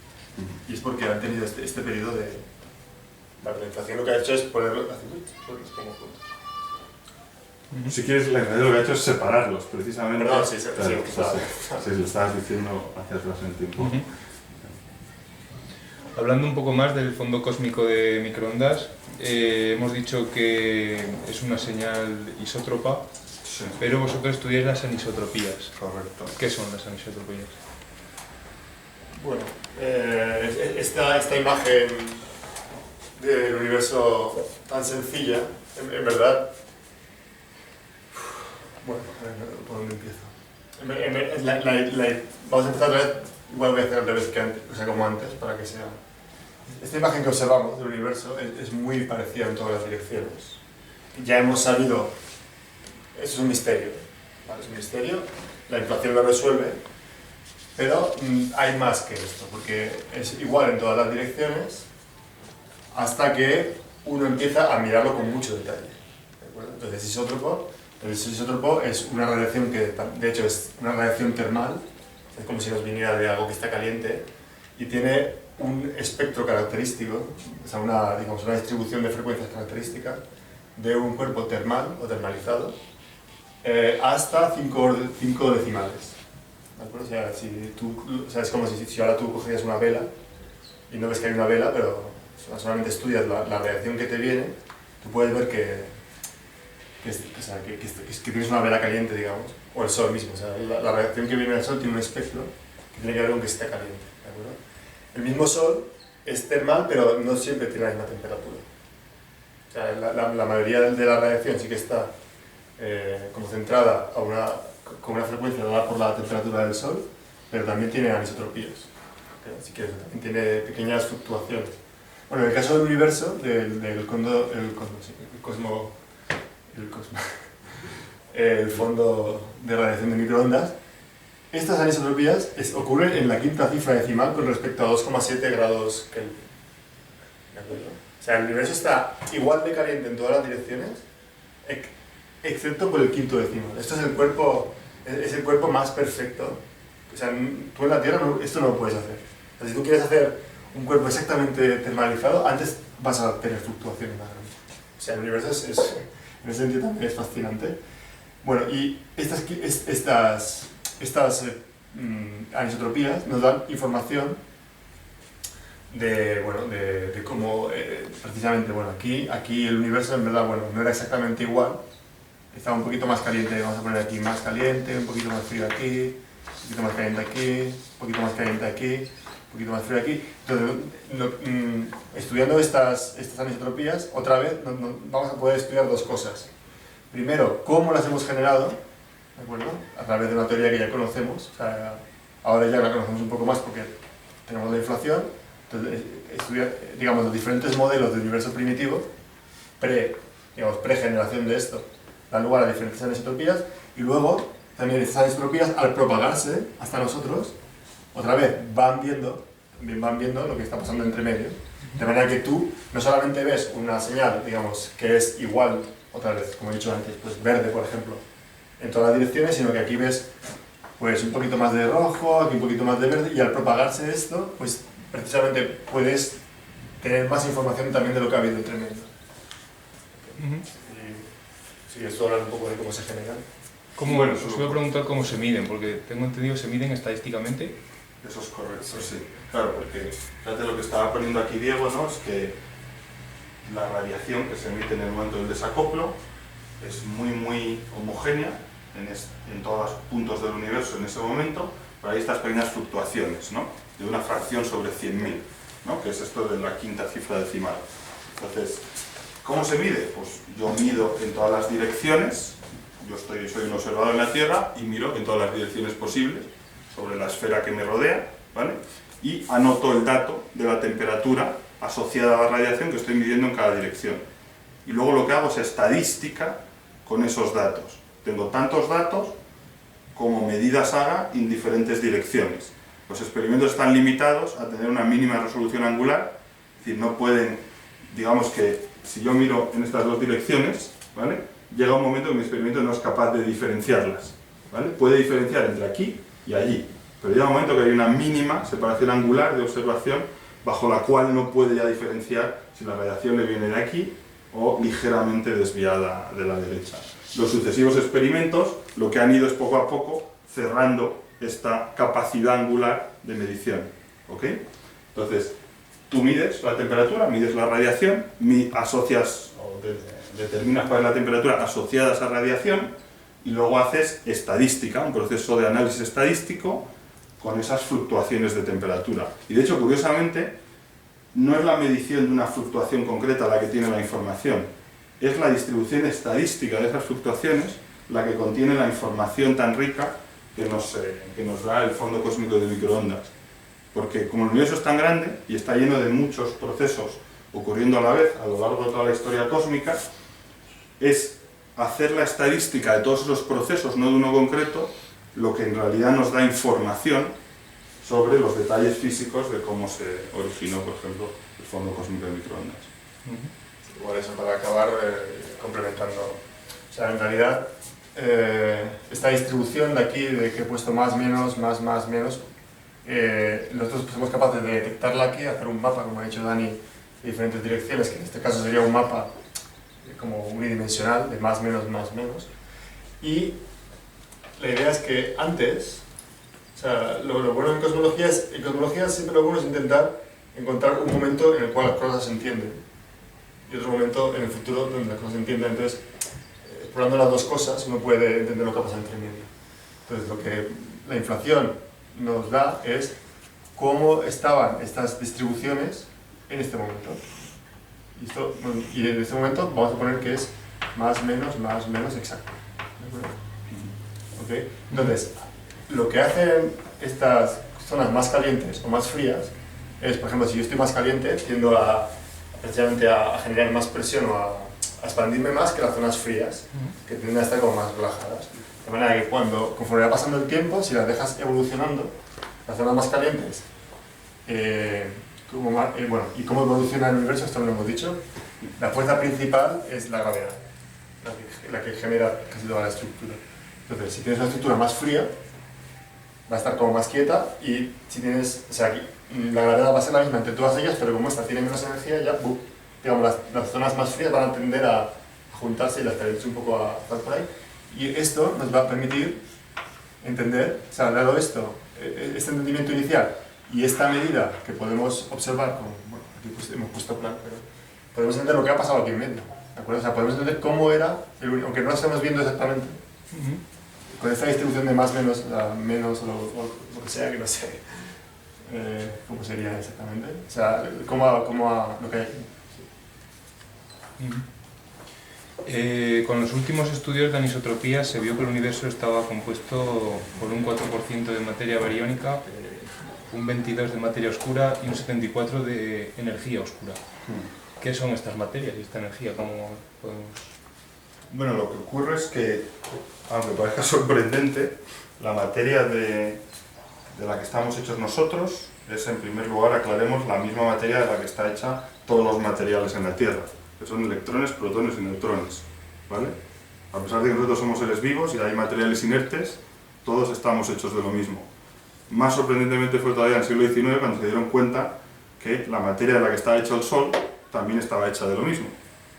y es porque han tenido este periodo de... La organización lo que ha hecho es ponerlos como juntos. Si quieres, la realidad lo que ha hecho es separarlos, precisamente. Perdón, sí, lo estabas diciendo hacia atrás en el tiempo. Hablando un poco más del fondo cósmico de microondas, hemos dicho que es una señal isótropa, Sí. pero vosotros estudiáis las anisotropías. Correcto. ¿Qué son las anisotropías? Bueno, esta imagen del universo tan sencilla, en verdad... Bueno, a ver, ¿por dónde empiezo? Vamos a empezar otra vez, igual voy a hacer al revés que antes, o sea, como antes, para que sea... Esta imagen que observamos del universo es muy parecida en todas las direcciones. Ya hemos sabido, eso es un misterio, ¿vale? Es un misterio, la inflación lo resuelve, pero hay más que esto, porque es igual en todas las direcciones hasta que uno empieza a mirarlo con mucho detalle. ¿De acuerdo? Entonces, el isótropo es una radiación que, de hecho, es una radiación termal, es como si nos viniera de algo que está caliente, y tiene un espectro característico, o sea, una distribución de frecuencias característica de un cuerpo termal o termalizado hasta 5 decimales. ¿De acuerdo? O sea, es como si ahora tú cogieras una vela y no ves que hay una vela, pero solamente estudias la radiación que te viene, tú puedes ver que tienes una vela caliente, digamos, o el sol mismo. O sea, la radiación que viene del sol tiene un espectro que tiene que ver con que esté caliente. ¿De acuerdo? El mismo sol es termal, pero no siempre tiene la misma temperatura. O sea, la mayoría de la radiación sí que está como centrada con una frecuencia dada por la temperatura del sol, pero también tiene anisotropías. Así que también tiene pequeñas fluctuaciones. Bueno, en el caso del universo, el fondo de radiación de microondas, estas anisotropías ocurren en la quinta cifra decimal con respecto a 2,7 grados Kelvin. ¿De acuerdo? O sea, el universo está igual de caliente en todas las direcciones, excepto por el quinto decimal. Esto es el cuerpo más perfecto. O sea, tú en la Tierra esto no lo puedes hacer. O sea, si tú quieres hacer un cuerpo exactamente termalizado, antes vas a tener fluctuaciones más grandes. O sea, el universo en ese sentido también es fascinante. Bueno, y estas anisotropías nos dan información de cómo, precisamente, bueno, aquí el universo en verdad, bueno, no era exactamente igual, estaba un poquito más caliente, vamos a poner aquí más caliente, un poquito más frío aquí, un poquito más caliente aquí, un poquito más caliente aquí, un poquito más frío aquí. Entonces, estudiando estas anisotropías, otra vez vamos a poder estudiar dos cosas. Primero, cómo las hemos generado, ¿de acuerdo? A través de una teoría que ya conocemos, o sea, ahora ya la conocemos un poco más porque tenemos la inflación. Entonces, estudiar, digamos, los diferentes modelos del universo primitivo, pre-generación de esto, dan lugar a diferentes anisotropías, y luego también estas anisotropías, al propagarse hasta nosotros, otra vez van viendo lo que está pasando entre medio, de manera que tú no solamente ves una señal, digamos, que es igual, otra vez, como he dicho antes, pues verde, por ejemplo, en todas las direcciones, sino que aquí ves pues un poquito más de rojo, aquí un poquito más de verde, y al propagarse esto, pues precisamente puedes tener más información también de lo que ha habido entre medio. Sí, esto habla un poco de cómo se generan. Bueno, os voy a preguntar cómo se miden, porque tengo entendido que se miden estadísticamente. Eso es correcto, sí. Claro, porque fíjate lo que estaba poniendo aquí Diego, ¿no? Es que la radiación que se emite en el momento del desacoplo es muy homogénea en todos los puntos del universo en ese momento, pero hay estas pequeñas fluctuaciones, ¿no? De una fracción sobre 100.000, ¿no? Que es esto de la quinta cifra decimal. Entonces, ¿cómo se mide? Pues yo mido en todas las direcciones, yo soy un observador en la Tierra y miro en todas las direcciones posibles sobre la esfera que me rodea, ¿vale? Y anoto el dato de la temperatura asociada a la radiación que estoy midiendo en cada dirección. Y luego lo que hago es estadística con esos datos. Tengo tantos datos como medidas haga en diferentes direcciones. Los experimentos están limitados a tener una mínima resolución angular, es decir, no pueden, digamos que si yo miro en estas dos direcciones, ¿vale? Llega un momento que mi experimento no es capaz de diferenciarlas, ¿vale? Puede diferenciar entre aquí y allí, pero llega un momento que hay una mínima separación angular de observación bajo la cual no puede ya diferenciar si la radiación le viene de aquí o ligeramente desviada de la derecha. Los sucesivos experimentos lo que han ido es poco a poco cerrando esta capacidad angular de medición, ¿ok? Entonces, tú mides la temperatura, mides la radiación, asocias o determinas cuál es la temperatura asociada a esa radiación y luego haces estadística, un proceso de análisis estadístico con esas fluctuaciones de temperatura. Y de hecho, curiosamente, no es la medición de una fluctuación concreta la que tiene la información, es la distribución estadística de esas fluctuaciones la que contiene la información tan rica que nos da el fondo cósmico de microondas. Porque como el universo es tan grande y está lleno de muchos procesos ocurriendo a la vez a lo largo de toda la historia cósmica, es hacer la estadística de todos esos procesos, no de uno concreto, lo que en realidad nos da información sobre los detalles físicos de cómo se originó, por ejemplo, el fondo cósmico de microondas. Igual eso para acabar complementando. O sea, en realidad, esta distribución de aquí, de que he puesto más, menos, menos, nosotros somos capaces de detectarla aquí, hacer un mapa, como ha dicho Dani, de diferentes direcciones, que en este caso sería un mapa como unidimensional, de más, menos. Y la idea es que antes, o sea, lo bueno en cosmología siempre lo bueno es intentar encontrar un momento en el cual las cosas se entienden y otro momento en el futuro donde las cosas se entienden. Entonces, explorando las dos cosas, uno puede entender lo que ha pasado entre medio. Entonces, lo que la inflación nos da es cómo estaban estas distribuciones en este momento. Y en este momento vamos a poner que es más, menos exacto. ¿Okay? Entonces, lo que hacen estas zonas más calientes o más frías es, por ejemplo, si yo estoy más caliente, tiendo precisamente a generar más presión o a expandirme más que las zonas frías, que tienden a estar como más relajadas. De manera que conforme va pasando el tiempo, si las dejas evolucionando, las zonas más calientes, ¿y cómo evoluciona el universo? Esto no lo hemos dicho. La fuerza principal es la gravedad, la que genera casi toda la estructura. Entonces, si tienes una estructura más fría, va a estar como más quieta, y si tienes, o sea, la gravedad va a ser la misma entre todas ellas, pero como esta tiene menos energía, ya, digamos, las zonas más frías van a tender a juntarse y las calientes un poco a estar por ahí. Y esto nos va a permitir entender, o sea, dado esto, este entendimiento inicial y esta medida que podemos observar, bueno, aquí hemos puesto plan, pero podemos entender lo que ha pasado aquí en medio, ¿de acuerdo? O sea, podemos entender cómo era, aunque no lo estemos viendo exactamente, con esta distribución de más, menos, o lo que sea, que no sé cómo sería exactamente, o sea, lo que hay aquí. Con los últimos estudios de anisotropía se vio que el universo estaba compuesto por un 4% de materia bariónica, un 22% de materia oscura y un 74% de energía oscura. ¿Qué son estas materias y esta energía? ¿Cómo podemos...? Bueno, lo que ocurre es que, aunque parezca sorprendente, la materia de la que estamos hechos nosotros es, en primer lugar, aclaremos, la misma materia de la que está hecha todos los materiales en la Tierra, que son electrones, protones y neutrones, ¿vale? A pesar de que nosotros somos seres vivos y hay materiales inertes, todos estamos hechos de lo mismo. Más sorprendentemente fue todavía en el siglo XIX cuando se dieron cuenta que la materia de la que está hecho el Sol también estaba hecha de lo mismo.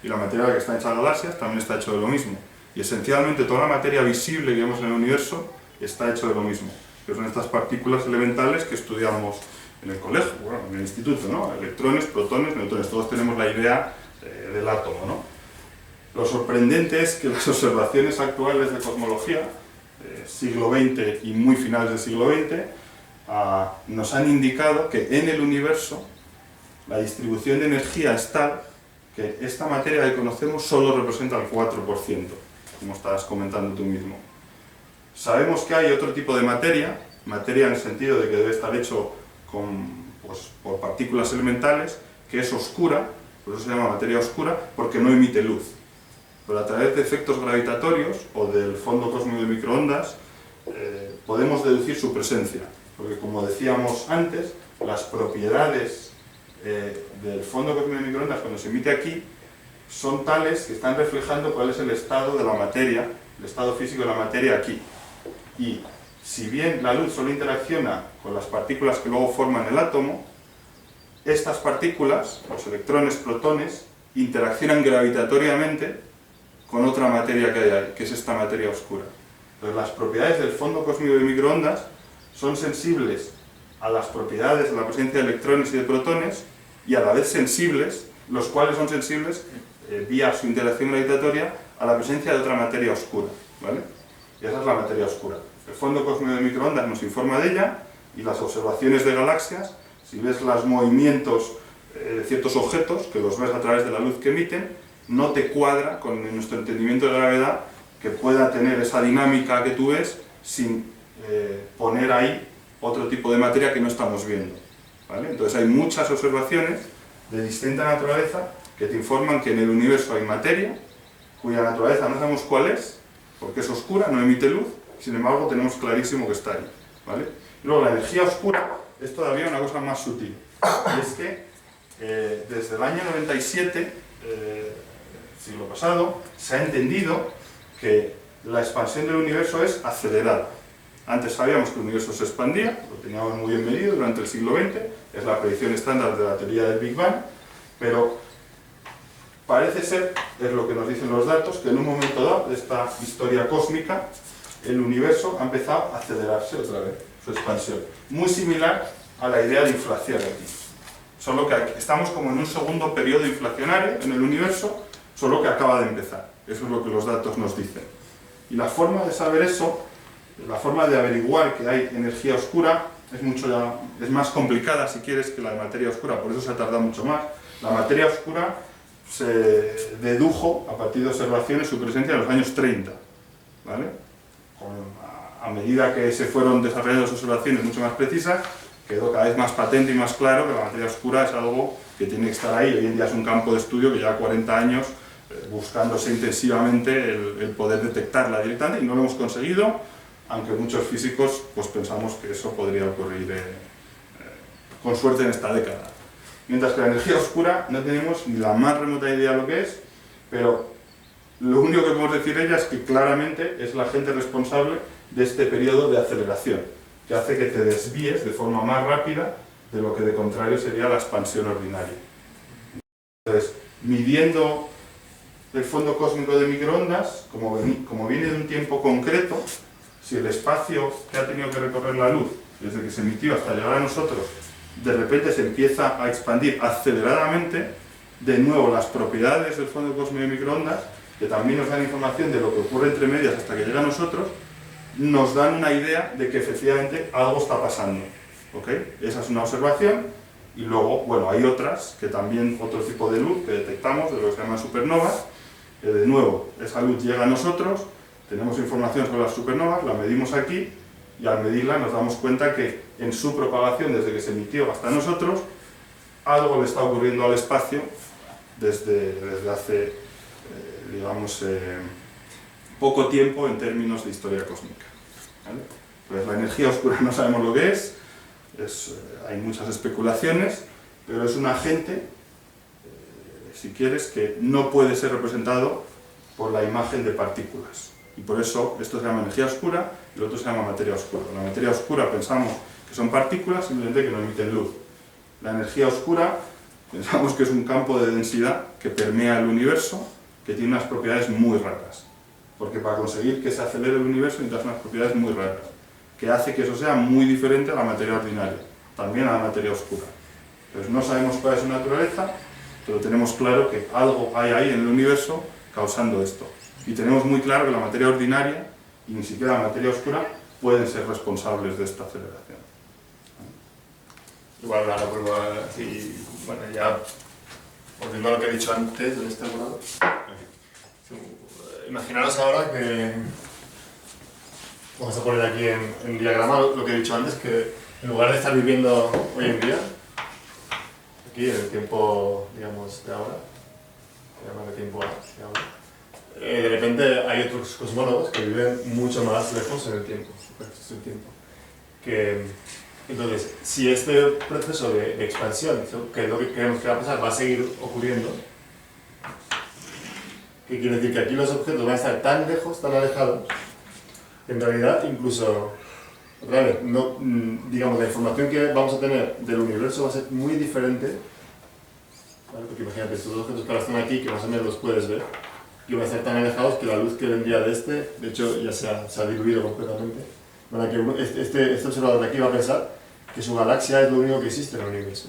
Y la materia de la que está hecha las galaxias también está hecho de lo mismo. Y esencialmente toda la materia visible que vemos en el universo está hecho de lo mismo. Que son estas partículas elementales que estudiamos en el colegio, bueno, en el instituto, ¿no? Electrones, protones, neutrones, todos tenemos la idea del átomo, ¿no? Lo sorprendente es que las observaciones actuales de cosmología, siglo XX y muy finales del siglo XX, nos han indicado que en el universo la distribución de energía es tal que esta materia que conocemos solo representa el 4%. como estás comentando tú mismo. Sabemos que hay otro tipo de materia en el sentido de que debe estar hecho por partículas elementales, que es oscura, por eso se llama materia oscura, porque no emite luz. Pero a través de efectos gravitatorios o del fondo cósmico de microondas podemos deducir su presencia, porque como decíamos antes, las propiedades del fondo cósmico de microondas cuando se emite aquí son tales que están reflejando cuál es el estado de la materia, el estado físico de la materia aquí. Y si bien la luz solo interacciona con las partículas que luego forman el átomo, estas partículas, los electrones, protones, interaccionan gravitatoriamente con otra materia que hay ahí, que es esta materia oscura. Entonces, las propiedades del fondo cósmico de microondas son sensibles a las propiedades de la presencia de electrones y de protones, y a la vez sensibles, los cuales son sensibles, vía su interacción gravitatoria, a la presencia de otra materia oscura, ¿vale? Y esa es la materia oscura. El fondo cósmico de microondas nos informa de ella, y las observaciones de galaxias, si ves los movimientos de ciertos objetos, que los ves a través de la luz que emiten, no te cuadra con nuestro entendimiento de la gravedad que pueda tener esa dinámica que tú ves sin poner ahí otro tipo de materia que no estamos viendo, ¿vale? Entonces hay muchas observaciones de distinta naturaleza que te informan que en el universo hay materia cuya naturaleza no sabemos cuál es, porque es oscura, no emite luz, sin embargo tenemos clarísimo que está ahí, ¿vale? Y luego la energía oscura es todavía una cosa más sutil, y es que desde el año 97, siglo pasado, se ha entendido que la expansión del universo es acelerada. Antes sabíamos que el universo se expandía, lo teníamos muy bien medido durante el siglo XX, es la predicción estándar de la teoría del Big Bang, pero parece ser, es lo que nos dicen los datos, que en un momento dado de esta historia cósmica, el universo ha empezado a acelerarse otra vez, su expansión. Muy similar a la idea de inflación aquí. Solo que aquí estamos como en un segundo periodo inflacionario en el universo, solo que acaba de empezar. Eso es lo que los datos nos dicen. Y la forma de saber eso, la forma de averiguar que hay energía oscura, es más complicada, si quieres, que la de materia oscura, por eso se ha tardado mucho más. La materia oscura se dedujo, a partir de observaciones, su presencia en los años 30, ¿vale? A medida que se fueron desarrollando las observaciones mucho más precisas, quedó cada vez más patente y más claro que la materia oscura es algo que tiene que estar ahí. Hoy en día es un campo de estudio que lleva 40 años buscándose intensivamente el poder detectarla directamente, y no lo hemos conseguido, aunque muchos físicos pues pensamos que eso podría ocurrir con suerte en esta década. Mientras que la energía oscura no tenemos ni la más remota idea de lo que es, pero lo único que podemos decir ella es que claramente es la agente responsable de este periodo de aceleración, que hace que te desvíes de forma más rápida de lo que de contrario sería la expansión ordinaria. Entonces, midiendo el fondo cósmico de microondas, como viene de un tiempo concreto, si el espacio que ha tenido que recorrer la luz, desde que se emitió hasta llegar a nosotros, de repente se empieza a expandir aceleradamente, de nuevo las propiedades del fondo cósmico de microondas, que también nos dan información de lo que ocurre entre medias hasta que llega a nosotros, nos dan una idea de que efectivamente algo está pasando, ¿ok? Esa es una observación, y luego, bueno, hay otras, que también otro tipo de luz que detectamos, de lo que se llaman supernovas, que de nuevo, esa luz llega a nosotros, tenemos información sobre las supernovas, la medimos aquí, y al medirla nos damos cuenta que en su propagación, desde que se emitió hasta nosotros, algo le está ocurriendo al espacio desde hace, digamos, poco tiempo en términos de historia cósmica, ¿vale? Pues la energía oscura no sabemos lo que es, hay muchas especulaciones, pero es un agente, si quieres, que no puede ser representado por la imagen de partículas. Y por eso esto se llama energía oscura y lo otro se llama materia oscura. La materia oscura pensamos que son partículas, simplemente que no emiten luz. La energía oscura pensamos que es un campo de densidad que permea el universo, que tiene unas propiedades muy raras. Porque para conseguir que se acelere el universo necesitas unas propiedades muy raras, que hace que eso sea muy diferente a la materia ordinaria, también a la materia oscura. Entonces no sabemos cuál es su naturaleza, pero tenemos claro que algo hay ahí en el universo causando esto. Y tenemos muy claro que la materia ordinaria y ni siquiera la materia oscura pueden ser responsables de esta aceleración. Igual la prueba, y bueno, ya volviendo a lo que he dicho antes, en este lado, imaginaros ahora que... Vamos a poner aquí en diagrama lo que he dicho antes, que en lugar de estar viviendo hoy en día, aquí en el tiempo, digamos, de ahora, llamarle tiempo de ahora, de repente hay otros cosmólogos que viven mucho más lejos en el tiempo, entonces, si este proceso de expansión, que es lo que creemos que va a pasar, va a seguir ocurriendo, ¿qué quiere decir? Que aquí los objetos van a estar tan lejos, tan alejados, que en realidad incluso, otra vez, no, digamos, la información que vamos a tener del universo va a ser muy diferente, ¿vale? Porque imagínate, estos dos objetos que ahora están aquí, que más o menos los puedes ver, y van a estar tan alejados que la luz que vendría de de hecho ya se ha diluido completamente, para que este observador de aquí va a pensar que su galaxia es lo único que existe en el universo.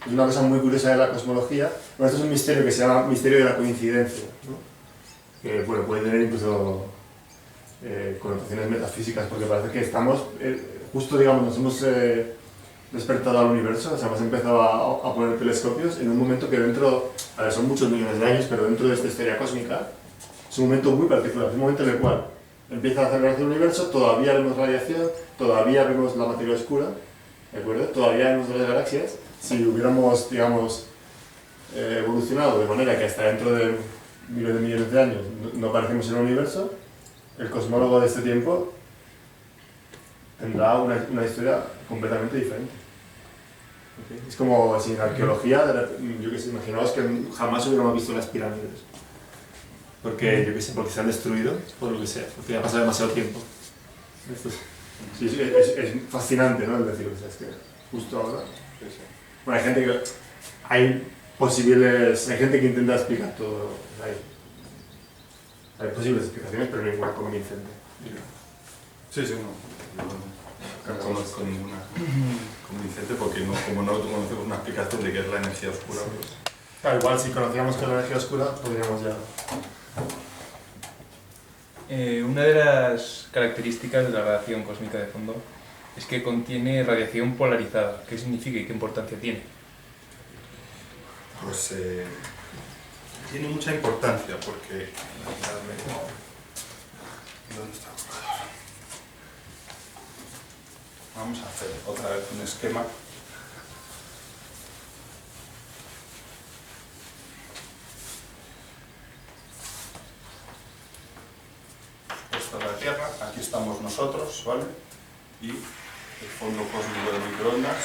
Es una cosa muy curiosa de la cosmología. Bueno, esto es un misterio que se llama misterio de la coincidencia, ¿no? Que bueno, puede tener incluso connotaciones metafísicas, porque parece que estamos, justo digamos, nos hemos despertado al universo, o sea, hemos empezado a poner telescopios en un momento que dentro, a ver, son muchos millones de años, pero dentro de esta historia cósmica, es un momento muy particular, es un momento en el cual empieza a acelerarse el universo, todavía vemos radiación, todavía vemos la materia oscura, ¿de acuerdo? Todavía vemos las galaxias. Si hubiéramos, digamos, evolucionado de manera que hasta dentro de miles de millones de años no aparecemos en el universo, el cosmólogo de este tiempo tendrá una historia completamente diferente. ¿Okay? Es como si en arqueología, yo que sé, imaginaos que jamás hubiéramos visto las pirámides. Porque, yo que sé, porque se han destruido, por lo que sea, porque ha pasado demasiado tiempo. Es fascinante, ¿no? El decirlo, es que justo ahora... Bueno, hay gente que intenta explicar todo, hay posibles explicaciones, pero ninguna convincente. Sí, no conozco ninguna convincente porque como no conocemos una explicación de qué es la energía oscura. Pues... Claro, igual si conociéramos qué es la energía oscura, podríamos ya... Una de las características de la radiación cósmica de fondo es que contiene radiación polarizada. ¿Qué significa y qué importancia tiene? Pues tiene mucha importancia porque... ¿Dónde está? Vamos a hacer otra vez un esquema. Esta es la Tierra, aquí estamos nosotros, ¿vale? Y el fondo cósmico de microondas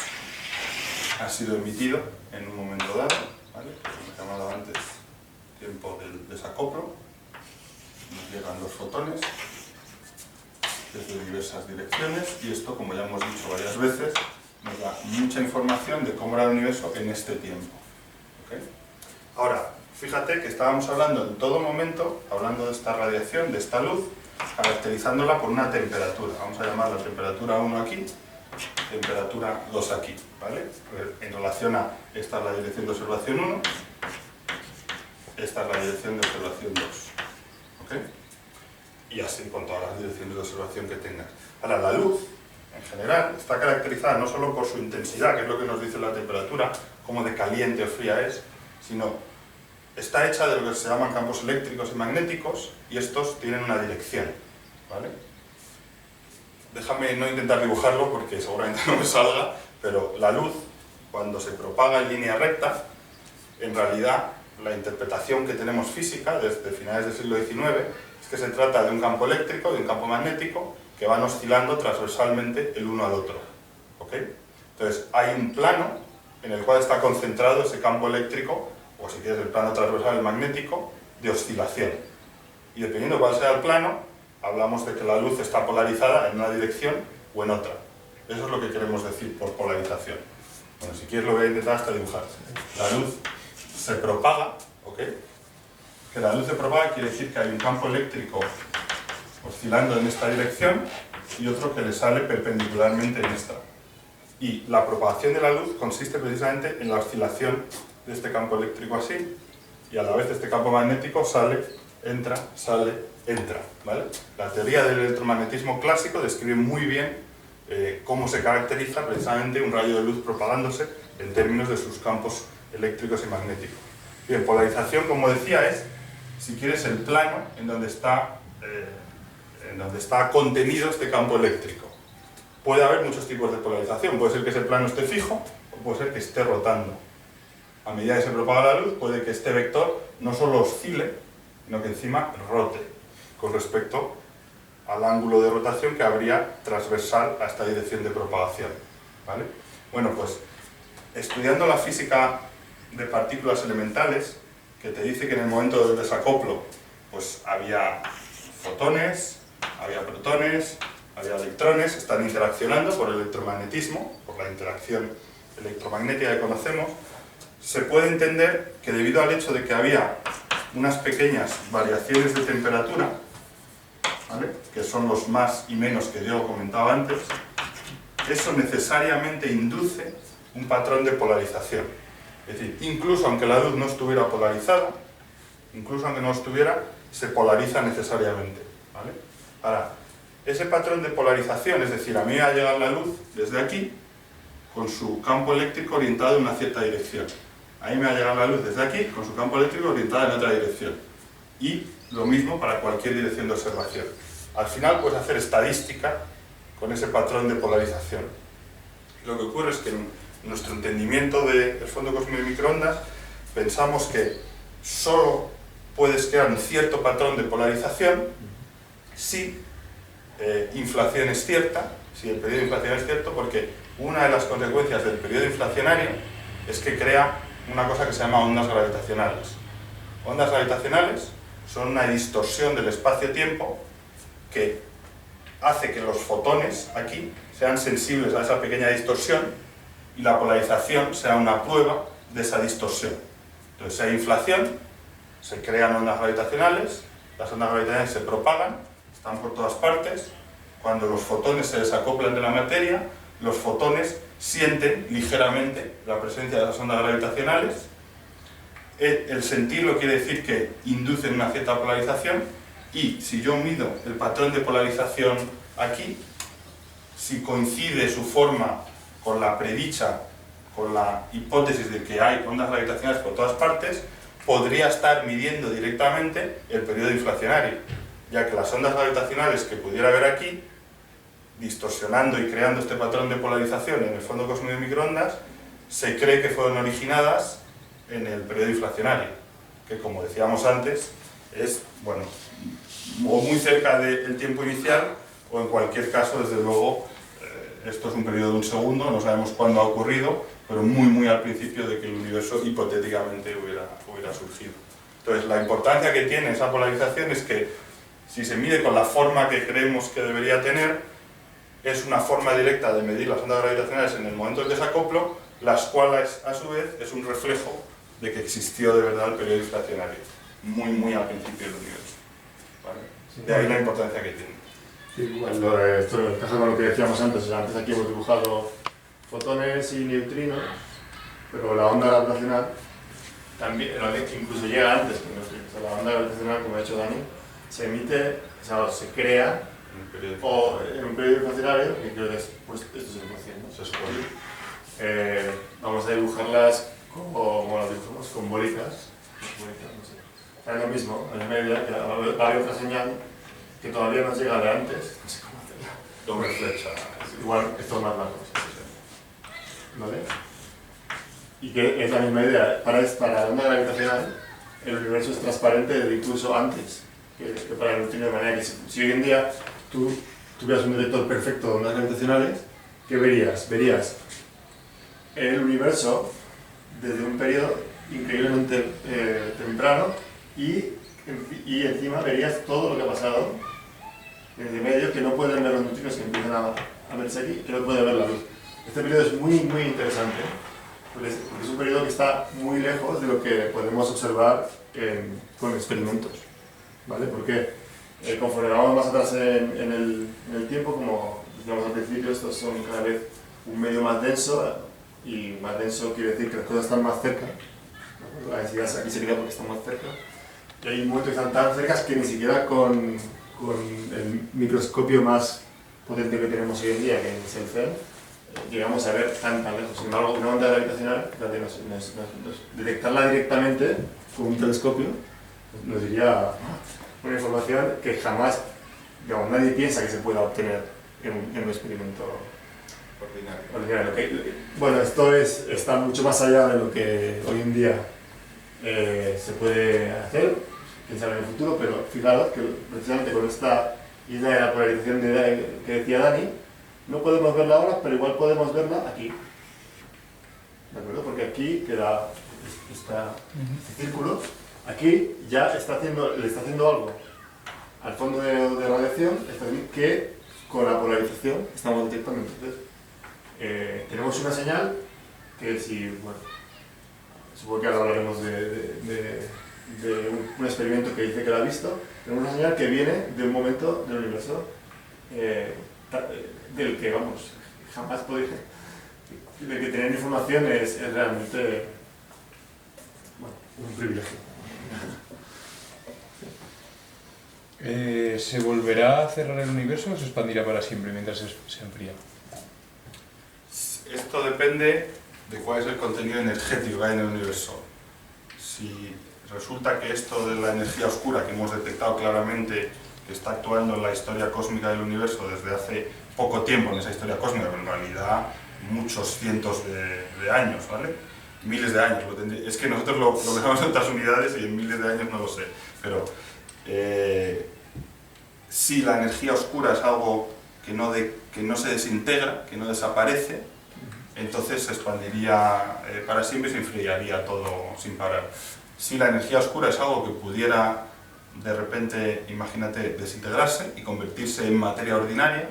ha sido emitido en un momento dado, ¿vale? Como he llamado antes, tiempo del desacoplo. Nos llegan los fotones desde diversas direcciones y esto, como ya hemos dicho varias veces, nos da mucha información de cómo era el universo en este tiempo. ¿Okay? Ahora, fíjate que estábamos hablando en todo momento, hablando de esta radiación, de esta luz, caracterizándola por una temperatura. Vamos a llamar la temperatura 1 aquí, temperatura 2 aquí, ¿vale? En relación a esta es la dirección de observación 1, esta es la dirección de observación 2. ¿Okay? Y así con todas las direcciones de observación que tengas. Ahora, la luz, en general, está caracterizada no solo por su intensidad, que es lo que nos dice la temperatura, como de caliente o fría es, sino está hecha de lo que se llaman campos eléctricos y magnéticos, y estos tienen una dirección, ¿vale? Déjame no intentar dibujarlo porque seguramente no me salga, pero la luz, cuando se propaga en línea recta, en realidad la interpretación que tenemos física desde finales del siglo XIX es que se trata de un campo eléctrico y un campo magnético que van oscilando transversalmente el uno al otro. ¿Okay? Entonces hay un plano en el cual está concentrado ese campo eléctrico, o si quieres el plano transversal magnético, de oscilación. Y dependiendo de cuál sea el plano, hablamos de que la luz está polarizada en una dirección o en otra. Eso es lo que queremos decir por polarización. Bueno, si quieres lo voy a intentar hasta dibujar. La luz se propaga, ¿ok? Que la luz se propaga quiere decir que hay un campo eléctrico oscilando en esta dirección y otro que le sale perpendicularmente en esta. Y la propagación de la luz consiste precisamente en la oscilación de este campo eléctrico así, y a la vez este campo magnético sale, entra, ¿vale? La teoría del electromagnetismo clásico describe muy bien cómo se caracteriza precisamente un rayo de luz propagándose en términos de sus campos eléctricos y magnéticos. Bien, polarización, como decía, es si quieres, el plano en donde está contenido este campo eléctrico. Puede haber muchos tipos de polarización, puede ser que ese plano esté fijo o puede ser que esté rotando. A medida que se propaga la luz, puede que este vector no solo oscile, sino que encima rote con respecto al ángulo de rotación que habría transversal a esta dirección de propagación, ¿vale? Bueno, pues estudiando la física de partículas elementales, que te dice que en el momento del desacoplo pues había fotones, había protones, había electrones, están interaccionando por el electromagnetismo, por la interacción electromagnética que conocemos, se puede entender que debido al hecho de que había unas pequeñas variaciones de temperatura, ¿vale?, que son los más y menos que yo comentaba antes, eso necesariamente induce un patrón de polarización. Es decir, incluso aunque la luz no estuviera polarizada, incluso aunque no estuviera, se polariza necesariamente, ¿vale? Ahora, ese patrón de polarización, es decir, a mí va a llegar la luz desde aquí, con su campo eléctrico orientado en una cierta dirección. A mí me va a llegar la luz desde aquí, con su campo eléctrico orientado en otra dirección. Y lo mismo para cualquier dirección de observación. Al final puedes hacer estadística con ese patrón de polarización. Lo que ocurre es que en nuestro entendimiento del fondo cósmico de microondas pensamos que solo puedes crear un cierto patrón de polarización si inflación es cierta, si el periodo de inflación es cierto, porque una de las consecuencias del periodo inflacionario es que crea una cosa que se llama ondas gravitacionales. Ondas gravitacionales son una distorsión del espacio-tiempo que hace que los fotones aquí sean sensibles a esa pequeña distorsión y la polarización sea una prueba de esa distorsión. Entonces, si hay inflación, se crean ondas gravitacionales, las ondas gravitacionales se propagan, están por todas partes. Cuando los fotones se desacoplan de la materia, los fotones sienten ligeramente la presencia de las ondas gravitacionales. El sentirlo quiere decir que inducen una cierta polarización, y si yo mido el patrón de polarización aquí, si coincide su forma con la predicha, con la hipótesis de que hay ondas gravitacionales por todas partes, podría estar midiendo directamente el periodo inflacionario, ya que las ondas gravitacionales que pudiera haber aquí, distorsionando y creando este patrón de polarización en el fondo cósmico de microondas, se cree que fueron originadas en el periodo inflacionario, que, como decíamos antes, es, bueno, o muy cerca del tiempo inicial, o en cualquier caso, desde luego, esto es un periodo de un segundo, no sabemos cuándo ha ocurrido, pero muy al principio de que el universo hipotéticamente hubiera surgido. Entonces, la importancia que tiene esa polarización es que, si se mide con la forma que creemos que debería tener, es una forma directa de medir las ondas gravitacionales en el momento del desacoplo, las cuales, a su vez, es un reflejo de que existió de verdad el periodo inflacionario, muy al principio del universo, ¿vale? Sí, de ahí la importancia que tiene. Sí, bueno, esto encaja con lo que decíamos antes. O sea, antes aquí hemos dibujado fotones y neutrinos, pero la onda gravitacional también, incluso llega antes que los neutrinos. O sea, la onda gravitacional, como ha dicho Dani, se emite, o sea, se crea en un periodo inflacionario, que creo que es, pues, esto es el ¿no? Se supone. Vamos a dibujarlas como las dibujamos, con bólicas, no sé. Es lo mismo, en media, hay otra señal que todavía nos llega de antes, no sé cómo hacerla. Doble flecha. Igual, esto es más largo. ¿Vale? Y que es la misma idea. Para la onda gravitacional, el universo es transparente incluso antes que para el neutrino, de manera que si hoy en día tú tuvieras un detector perfecto de ondas gravitacionales, ¿qué verías? Verías el universo desde un periodo increíblemente temprano y encima verías todo lo que ha pasado desde medio, que no pueden ver los neutrinos que empiezan a verse aquí, que no puede ver la luz. Este periodo es muy interesante, porque es un periodo que está muy lejos de lo que podemos observar con experimentos, ¿vale? Porque conforme vamos más atrás en el tiempo, como decíamos al principio, estos son cada vez un medio más denso, y más denso quiere decir que las cosas están más cerca. La densidad aquí sería porque están más cerca. Y hay momentos que están tan cercas que ni siquiera con el microscopio más potente que tenemos hoy en día, que es el CERN, llegamos a ver tan lejos. Sin embargo, una onda gravitacional, detectarla directamente con un telescopio nos diría una información que jamás, digamos, nadie piensa que se pueda obtener en un experimento ordinario. Bueno, esto está mucho más allá de lo que hoy en día se puede hacer, pensar en el futuro, pero fijaros que precisamente con esta idea de la polarización que decía Dani, no podemos verla ahora, pero igual podemos verla aquí. ¿De acuerdo? Porque aquí queda este círculo, aquí ya le está haciendo algo al fondo de radiación que con la polarización estamos detectando. Entonces, tenemos una señal que si, bueno, supongo que ahora hablaremos de un experimento que dice que lo ha visto, tenemos una señal que viene de un momento del universo del que, vamos, jamás podéis, de que tener información es realmente, bueno, un privilegio. ¿Se volverá a cerrar el universo o se expandirá para siempre mientras se enfría? Esto depende de cuál es el contenido energético que hay en el universo. Si resulta que esto de la energía oscura que hemos detectado claramente que está actuando en la historia cósmica del universo desde hace poco tiempo en esa historia cósmica, pero en realidad muchos cientos de años, ¿vale? Miles de años. Es que nosotros lo vemos en otras unidades y en miles de años no lo sé. Pero si la energía oscura es algo que no se desintegra, que no desaparece, entonces se expandiría para siempre y se enfriaría todo sin parar. Si la energía oscura es algo que pudiera de repente, imagínate, desintegrarse y convertirse en materia ordinaria,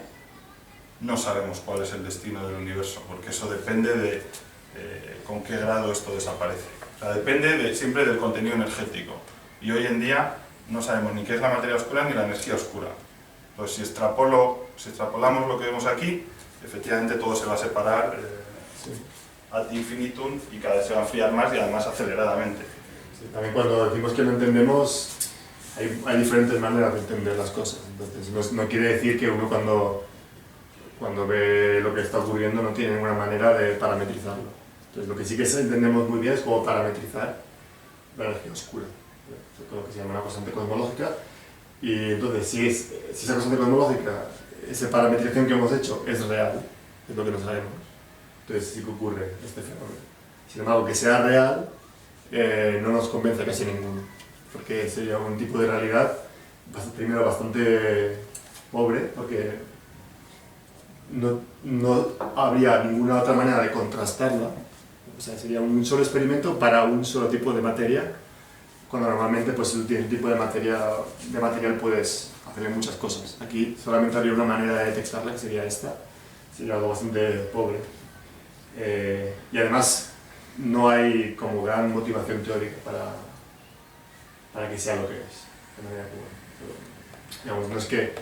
no sabemos cuál es el destino del universo, porque eso depende de con qué grado esto desaparece. O sea, depende siempre del contenido energético. Y hoy en día no sabemos ni qué es la materia oscura ni la energía oscura. Entonces, si extrapolamos lo que vemos aquí, efectivamente todo se va a separar ad infinitum y cada vez se va a enfriar más y además aceleradamente. Sí, también cuando decimos que no entendemos, hay diferentes maneras de entender las cosas. Entonces, no quiere decir que uno cuando ve lo que está ocurriendo no tiene ninguna manera de parametrizarlo. Entonces, lo que sí que entendemos muy bien es cómo parametrizar la energía oscura. Es lo que se llama una constante cosmológica. Y entonces, si esa constante cosmológica, esa parametrización que hemos hecho es real, es lo que no sabemos, entonces sí que ocurre este fenómeno. Sin embargo, que sea real no nos convence casi ninguno, porque sería un tipo de realidad primero bastante pobre, porque no habría ninguna otra manera de contrastarla. O sea, sería un solo experimento para un solo tipo de materia, cuando normalmente pues, si tú tienes un tipo de material puedes hacerle muchas cosas. Aquí solamente habría una manera de detectarla, que sería esta. Sería algo bastante pobre. Y además no hay como gran motivación teórica para que sea lo que es. De manera que, bueno, pero, digamos, no es que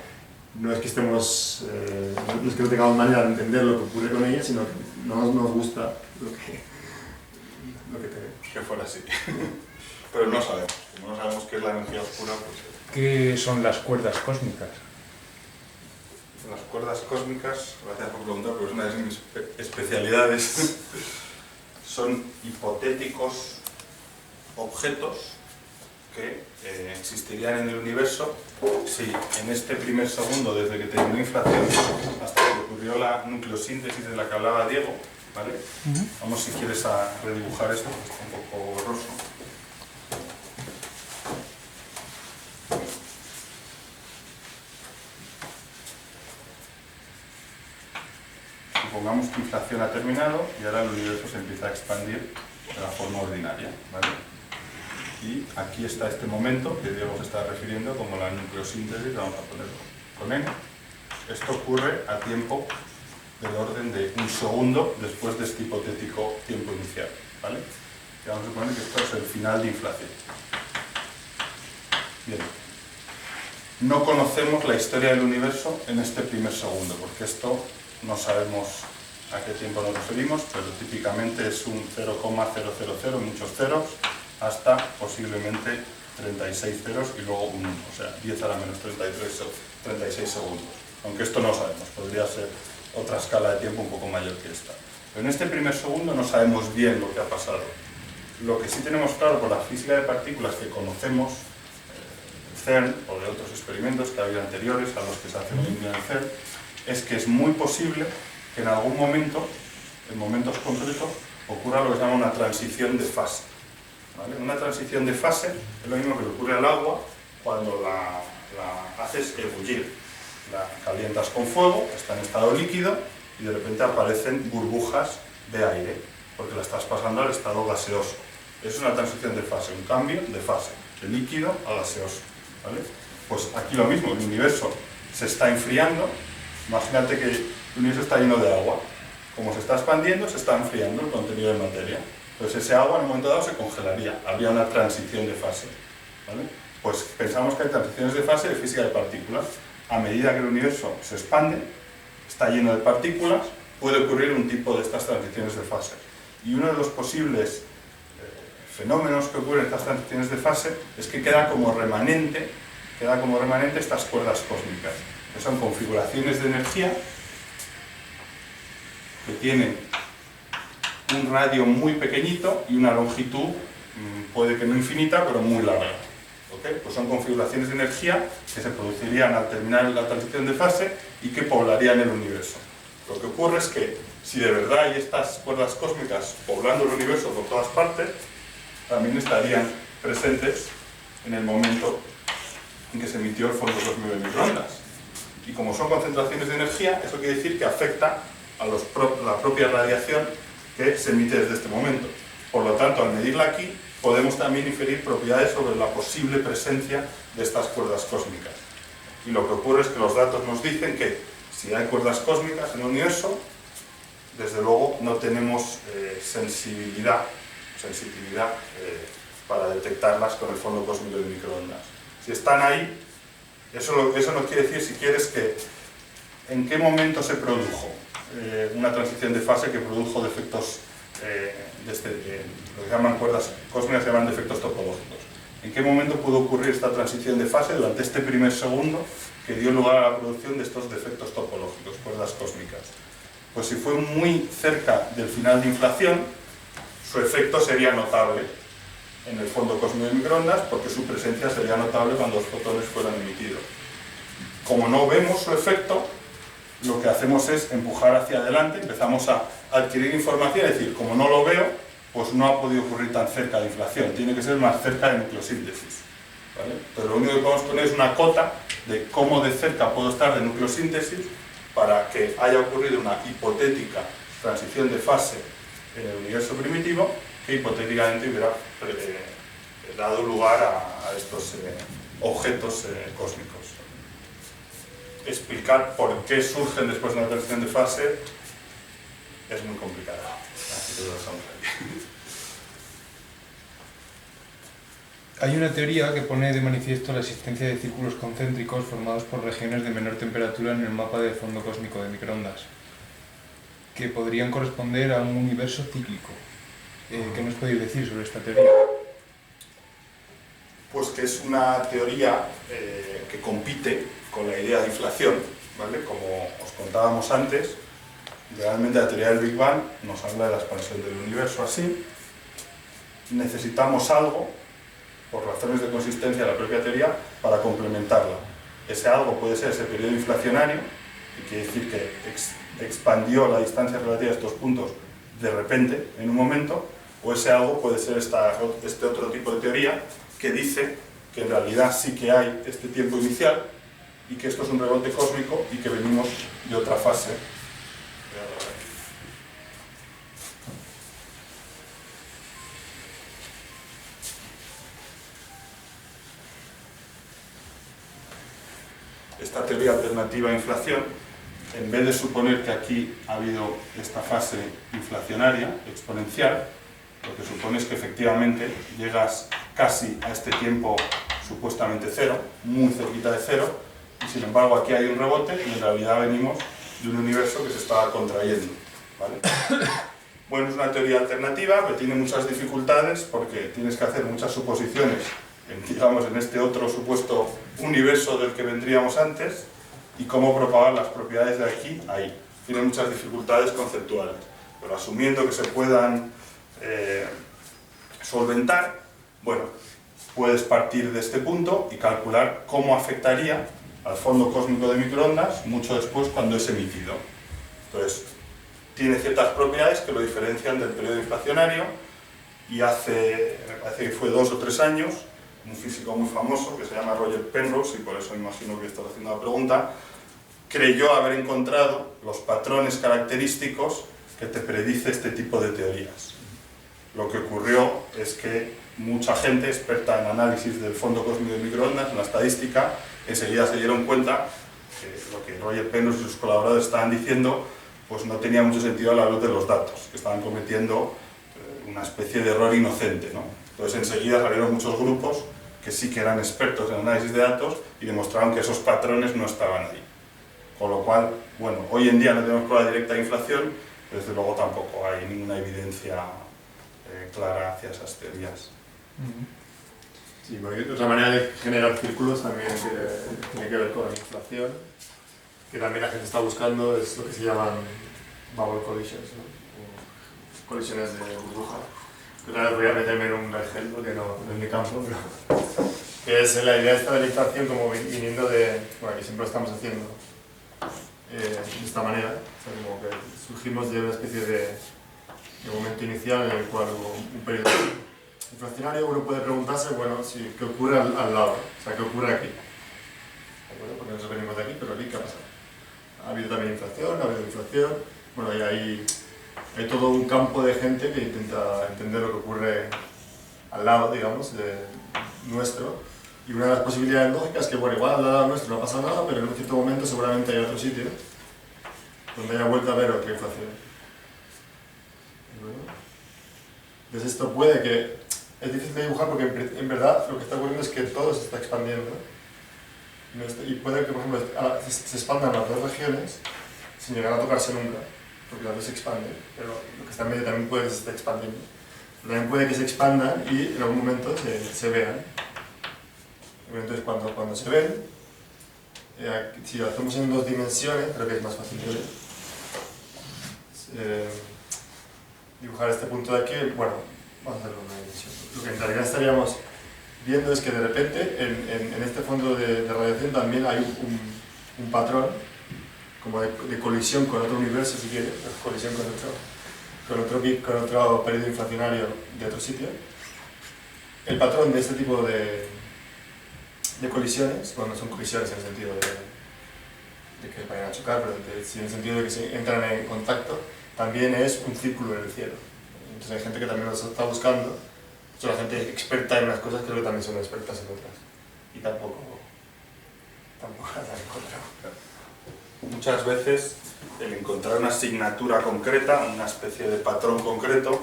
no tengamos manera de entender lo que ocurre con ella, sino que no nos gusta lo que tenemos. Que fuera así. Pero no sabemos. Como no sabemos qué es la energía oscura, pues... ¿Qué son las cuerdas cósmicas? Las cuerdas cósmicas, gracias por preguntar, porque es una de mis especialidades, son hipotéticos objetos que existirían en el universo si en este primer segundo, desde que terminó inflación hasta que ocurrió la nucleosíntesis de la que hablaba Diego, ¿vale? Vamos, si quieres, a redibujar esto, que está un poco borroso. Supongamos que inflación ha terminado y ahora el universo se empieza a expandir de la forma ordinaria, ¿vale? Y aquí está este momento que Diego se está refiriendo como la nucleosíntesis, vamos a ponerlo con N. Esto ocurre a tiempo del orden de un segundo después de este hipotético tiempo inicial, ¿vale? Y vamos a suponer que esto es el final de inflación. Bien. No conocemos la historia del universo en este primer segundo, porque esto no sabemos a qué tiempo nos referimos, pero típicamente es un 0,000, muchos ceros, hasta posiblemente 36 ceros y luego un 1, o sea, 10 a la menos 36 segundos. Aunque esto no sabemos, podría ser otra escala de tiempo un poco mayor que esta. Pero en este primer segundo no sabemos bien lo que ha pasado. Lo que sí tenemos claro por la física de partículas que conocemos CERN o de otros experimentos que ha habido anteriores a los que se hacen hoy en día en CERN, es que es muy posible que en algún momento, en momentos concretos, ocurra lo que se llama una transición de fase. ¿Vale? Una transición de fase es lo mismo que le ocurre al agua cuando la haces ebullir. La calientas con fuego, está en estado líquido y de repente aparecen burbujas de aire, porque la estás pasando al estado gaseoso. Es una transición de fase, un cambio de fase, de líquido a gaseoso. ¿Vale? Pues aquí lo mismo, el universo se está enfriando. Imagínate que el universo está lleno de agua. Como se está expandiendo, se está enfriando el contenido de materia. Entonces ese agua en un momento dado se congelaría, habría una transición de fase. ¿Vale? Pues pensamos que hay transiciones de fase de física de partículas. A medida que el universo se expande, está lleno de partículas, puede ocurrir un tipo de estas transiciones de fase. Y uno de los posibles fenómenos que ocurren en estas transiciones de fase es que queda como remanente estas cuerdas cósmicas, que son configuraciones de energía que tienen un radio muy pequeñito y una longitud, puede que no infinita, pero muy larga. ¿Okay? Pues son configuraciones de energía que se producirían al terminar la transición de fase y que poblarían el universo. Lo que ocurre es que si de verdad hay estas cuerdas cósmicas poblando el universo por todas partes, también estarían presentes en el momento en que se emitió el fondo cósmico de microondas. Y como son concentraciones de energía, eso quiere decir que afecta a la propia radiación que se emite desde este momento. Por lo tanto, al medirla aquí, podemos también inferir propiedades sobre la posible presencia de estas cuerdas cósmicas. Y lo que ocurre es que los datos nos dicen que si hay cuerdas cósmicas en el universo, desde luego no tenemos sensitividad para detectarlas con el fondo cósmico de microondas. Si están ahí, eso nos quiere decir, si quieres, que en qué momento se produjo una transición de fase que produjo defectos, lo que llaman cuerdas cósmicas, se llaman defectos topológicos. ¿En qué momento pudo ocurrir esta transición de fase durante este primer segundo que dio lugar a la producción de estos defectos topológicos, cuerdas cósmicas? Pues si fue muy cerca del final de inflación, su efecto sería notable en el fondo cósmico de microondas, porque su presencia sería notable cuando los fotones fueran emitidos. Como no vemos su efecto, lo que hacemos es empujar hacia adelante, empezamos a adquirir información, es decir, como no lo veo, pues no ha podido ocurrir tan cerca de inflación, tiene que ser más cerca de nucleosíntesis. ¿Vale? Pero lo único que podemos poner es una cota de cómo de cerca puedo estar de nucleosíntesis para que haya ocurrido una hipotética transición de fase en el universo primitivo que hipotéticamente hubiera dado lugar a estos objetos cósmicos. Explicar por qué surgen después de una transición de fase es muy complicado. Así que lo dejamos ahí. Hay una teoría que pone de manifiesto la existencia de círculos concéntricos formados por regiones de menor temperatura en el mapa de fondo cósmico de microondas, que podrían corresponder a un universo cíclico. ¿Qué nos podéis decir sobre esta teoría? Pues que es una teoría que compite con la idea de inflación, ¿vale? Como os contábamos antes, realmente la teoría del Big Bang nos habla de la expansión del universo así. Necesitamos algo, por razones de consistencia de la propia teoría, para complementarla. Ese algo puede ser ese periodo inflacionario, que quiere decir que expandió la distancia relativa a estos puntos de repente, en un momento, o ese algo puede ser este otro tipo de teoría que dice que en realidad sí que hay este tiempo inicial y que esto es un rebote cósmico y que venimos de otra fase. Esta teoría alternativa a inflación, en vez de suponer que aquí ha habido esta fase inflacionaria exponencial, lo que supone es que efectivamente llegas casi a este tiempo supuestamente cero, muy cerquita de cero, y sin embargo aquí hay un rebote y en realidad venimos de un universo que se estaba contrayendo. ¿Vale? Bueno, es una teoría alternativa que tiene muchas dificultades porque tienes que hacer muchas suposiciones en este otro supuesto universo del que vendríamos antes y cómo propagar las propiedades de aquí a ahí. Tiene muchas dificultades conceptuales, pero asumiendo que se puedan solventar, bueno, puedes partir de este punto y calcular cómo afectaría al fondo cósmico de microondas mucho después cuando es emitido. Entonces, tiene ciertas propiedades que lo diferencian del periodo inflacionario y me parece que fue 2 o 3 años, un físico muy famoso que se llama Roger Penrose, y por eso imagino que estás haciendo la pregunta, creyó haber encontrado los patrones característicos que te predice este tipo de teorías. Lo que ocurrió es que mucha gente experta en análisis del fondo cósmico de microondas, en la estadística, enseguida se dieron cuenta que lo que Roger Penrose y sus colaboradores estaban diciendo pues no tenía mucho sentido a la luz de los datos, que estaban cometiendo una especie de error inocente, ¿no? Entonces enseguida salieron muchos grupos que sí que eran expertos en análisis de datos y demostraron que esos patrones no estaban ahí. Con lo cual, bueno, hoy en día no tenemos prueba directa de inflación, pero desde luego tampoco hay ninguna evidencia clara hacia esas teorías. Sí, porque otra manera de generar círculos también tiene que ver con la inflación, que también la gente está buscando, es lo que se llaman bubble collisions, ¿no? O colisiones de burbuja. Otra vez voy a meterme en un vergel porque no es mi campo, pero que es la idea esta de la inflación como viniendo de, bueno, que siempre lo estamos haciendo de esta manera, o sea, como que surgimos de una especie de momento inicial en el cual hubo un periodo inflacionario. Uno puede preguntarse, bueno, ¿qué ocurre al lado? O sea, ¿qué ocurre aquí? Bueno, porque nosotros venimos de aquí, pero aquí, ¿qué ha pasado? Ha habido también inflación, ha habido inflación. Bueno, y hay todo un campo de gente que intenta entender lo que ocurre al lado, digamos, de nuestro. Y una de las posibilidades lógicas es que, bueno, igual al lado nuestro no ha pasado nada, pero en un cierto momento seguramente hay otro sitio donde haya vuelto a haber otra inflación. Bueno, entonces esto puede que... Es difícil de dibujar porque en verdad lo que está ocurriendo es que todo se está expandiendo. Y puede que, por ejemplo, se expandan las dos regiones sin llegar a tocarse nunca, porque las dos se expanden, pero lo que está en medio también puede que se esté expandiendo. También puede que se expandan y en algún momento se vean. Entonces, cuando se ven, si lo hacemos en 2 dimensiones, creo que es más fácil de ver. Dibujar este punto de aquí, bueno, vamos a hacerlo en una dimensión. Lo que en realidad estaríamos viendo es que de repente en este fondo de radiación también hay un patrón como de colisión con otro universo, si quieres, colisión con otro periodo inflacionario de otro sitio. El patrón de este tipo de colisiones, bueno, no son colisiones en el sentido de que vayan a chocar, pero sí en el sentido de que se entran en contacto, también es un círculo en el cielo. Entonces hay gente que también lo está buscando. La gente experta en unas cosas creo que también son expertas en otras. Y tampoco las han encontrado. Muchas veces el encontrar una asignatura concreta, una especie de patrón concreto,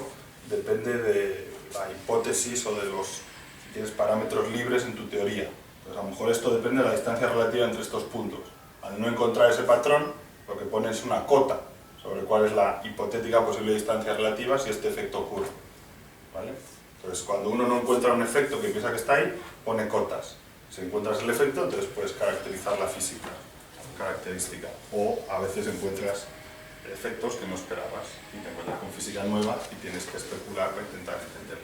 depende de la hipótesis o de los, si tienes parámetros libres en tu teoría. Entonces, a lo mejor esto depende de la distancia relativa entre estos puntos. Al no encontrar ese patrón, lo que pones es una cota sobre cuál es la hipotética posible distancia relativa si este efecto ocurre. ¿Vale? Entonces, cuando uno no encuentra un efecto que piensa que está ahí, pone cotas. Si encuentras el efecto, entonces puedes caracterizar la física, característica. O a veces encuentras efectos que no esperabas y te encuentras con física nueva y tienes que especular para intentar entenderlo.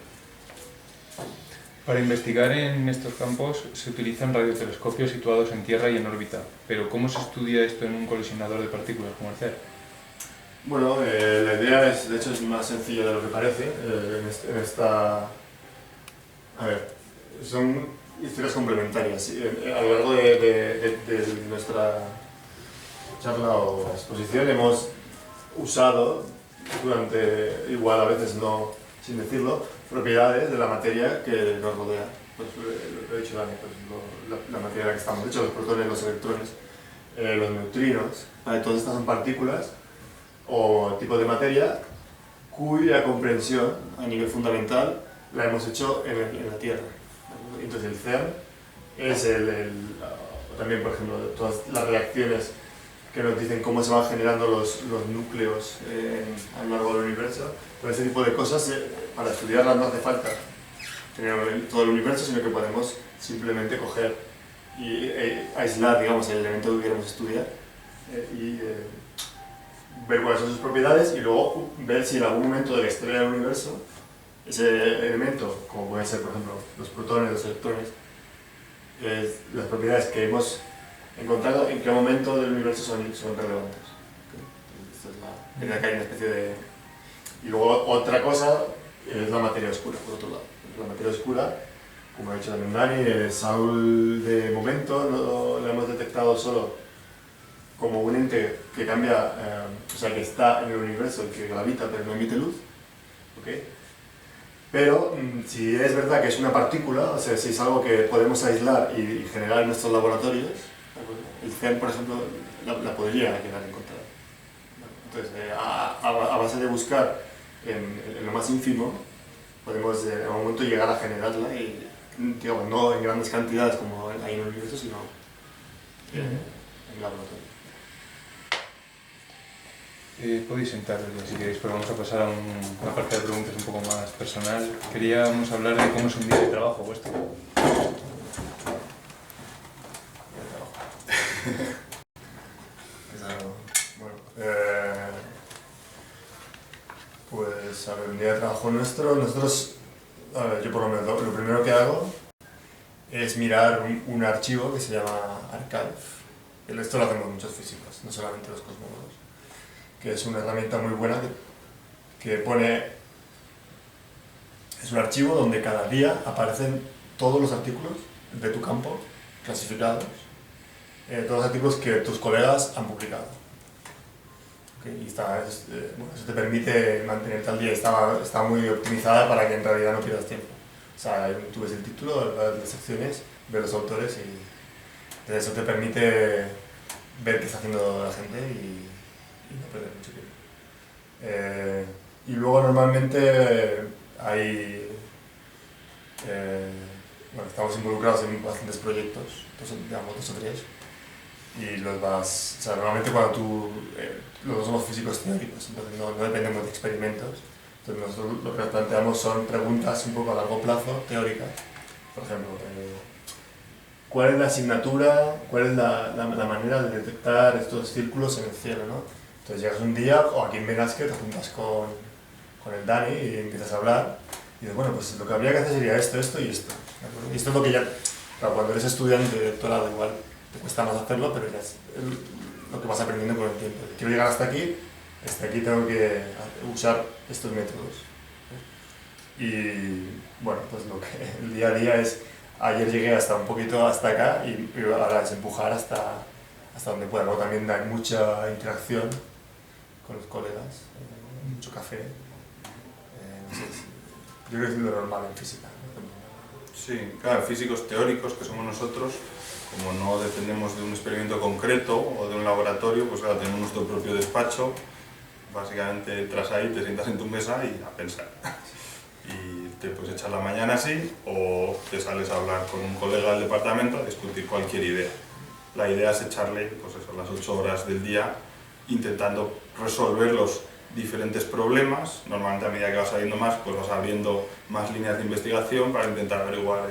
Para investigar en estos campos se utilizan radiotelescopios situados en Tierra y en órbita, pero ¿cómo se estudia esto en un colisionador de partículas como el CERN? Bueno, la idea es, de hecho, es más sencilla de lo que parece. A ver, son historias complementarias. A lo largo de nuestra charla o exposición hemos usado durante, igual a veces no sin decirlo, propiedades de la materia que nos rodea. Pues, lo he dicho Dani, pues, la materia en la que estamos. De hecho, los protones, los electrones, los neutrinos, todas estas son partículas o tipos de materia cuya comprensión a nivel fundamental la hemos hecho en la Tierra. Entonces el CERN es también, por ejemplo, todas las reacciones que nos dicen cómo se van generando los núcleos a lo largo del universo. Todo ese tipo de cosas, para estudiarlas no hace falta tener todo el universo, sino que podemos simplemente coger y aislar, digamos, el elemento que queremos estudiar y ver cuáles son sus propiedades y luego ver si en algún momento de la historia del universo ese elemento, como pueden ser por ejemplo los protones, los electrones, las propiedades que hemos encontrado, en qué momento del universo son relevantes. Esta es la idea que hay una especie de... Y luego otra cosa es la materia oscura, por otro lado. La materia oscura, como ha dicho también Dani, es algo de momento, no lo hemos detectado solo como un ente que cambia, o sea, que está en el universo, que gravita pero no emite luz, ¿okay? Pero si es verdad que es una partícula, o sea, si es algo que podemos aislar y generar en nuestros laboratorios, el CERN, por ejemplo, la podría llegar a encontrar. Entonces, a base de buscar en lo más ínfimo, podemos en algún momento llegar a generarla, y digamos, no en grandes cantidades como hay en el universo, sino en el laboratorio. Podéis sentaros ya si queréis, pero vamos a pasar a una parte de preguntas un poco más personal. Queríamos hablar de cómo es un día de trabajo vuestro. Pues a ver, un día de trabajo nuestro, nosotros, a ver, yo por lo menos lo primero que hago es mirar un archivo que se llama Archive. Esto lo hacemos muchos físicos, no solamente los cosmólogos, que es una herramienta muy buena que pone... Es un archivo donde cada día aparecen todos los artículos de tu campo clasificados, todos los artículos que tus colegas han publicado. ¿Okay? Y bueno, eso te permite mantenerte al día, está muy optimizada para que en realidad no pierdas tiempo. O sea, tú ves el título, las secciones, ves los autores y eso te permite ver qué está haciendo la gente y no perder mucho tiempo. Y luego normalmente bueno, estamos involucrados en bastantes proyectos, digamos 2 o 3, y o sea, normalmente cuando los dos somos físicos teóricos, entonces no dependemos de experimentos, entonces nosotros lo que nos planteamos son preguntas un poco a largo plazo, teóricas. Por ejemplo, ¿cuál es la asignatura, cuál es la manera de detectar estos círculos en el cielo, ¿no? Entonces llegas un día, o aquí en Benasque, te juntas con el Dani y empiezas a hablar, y dices, bueno, pues lo que habría que hacer sería esto, esto y esto. Y esto es lo que ya, claro, cuando eres estudiante de doctorado igual te cuesta más hacerlo, pero ya es lo que vas aprendiendo con el tiempo. Quiero llegar hasta aquí tengo que usar estos métodos. Y bueno, pues el día a día es, ayer llegué hasta un poquito hasta acá y ahora es empujar hasta donde pueda. Luego también hay mucha interacción con los colegas, mucho café. No sé, yo creo que es lo normal en física, ¿no? Sí, claro, físicos teóricos que somos nosotros, como no dependemos de un experimento concreto o de un laboratorio, pues claro, tenemos nuestro propio despacho. Básicamente entras ahí, te sientas en tu mesa y a pensar. Y te puedes echar la mañana así, o te sales a hablar con un colega del departamento a discutir cualquier idea. La idea es echarle pues eso, las 8 horas del día intentando resolver los diferentes problemas. Normalmente a medida que vas sabiendo más, pues vas abriendo más líneas de investigación para intentar averiguar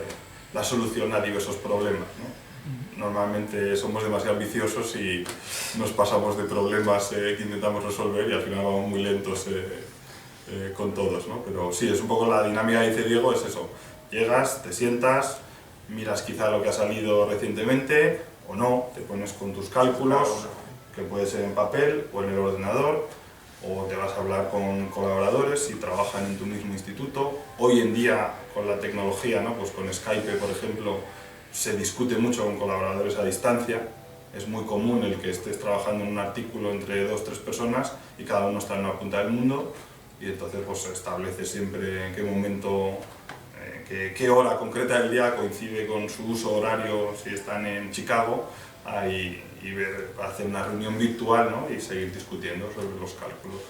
la solución a diversos problemas, ¿no? Normalmente somos demasiado ambiciosos y nos pasamos de problemas que intentamos resolver y al final vamos muy lentos con todos, ¿no? Pero sí, es un poco la dinámica que dice Diego, es eso. Llegas, te sientas, miras quizá lo que ha salido recientemente o no, te pones con tus cálculos, que puede ser en papel o en el ordenador, o te vas a hablar con colaboradores si trabajan en tu mismo instituto. Hoy en día, con la tecnología, ¿no? Pues con Skype, por ejemplo, se discute mucho con colaboradores a distancia. Es muy común el que estés trabajando en un artículo entre 2 o 3 personas y cada uno está en una punta del mundo, y entonces pues se establece siempre en qué momento, qué hora concreta del día coincide con su uso horario, si están en Chicago, y hacer una reunión virtual, ¿no? Y seguir discutiendo sobre los cálculos.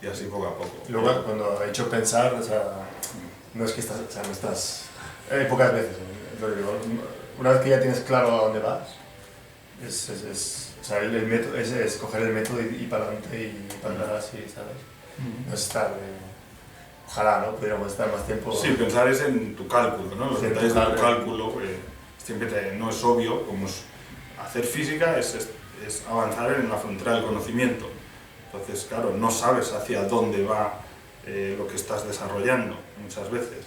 Y así poco a poco. Luego, cuando he hecho pensar, o sea, no es que estás, o sea, no estás, pocas veces, lo digo, una vez que ya tienes claro a dónde vas, o sea, el método es coger el método y para adelante y para atrás, ¿sabes? No es estar, ojalá, ¿no? Pudiéramos estar más tiempo. Sí, pensar es en tu cálculo, ¿no? Los detalles de tu cálculo, siempre no es obvio, como hacer física es avanzar en la frontera del conocimiento. Entonces, claro, no sabes hacia dónde va lo que estás desarrollando muchas veces.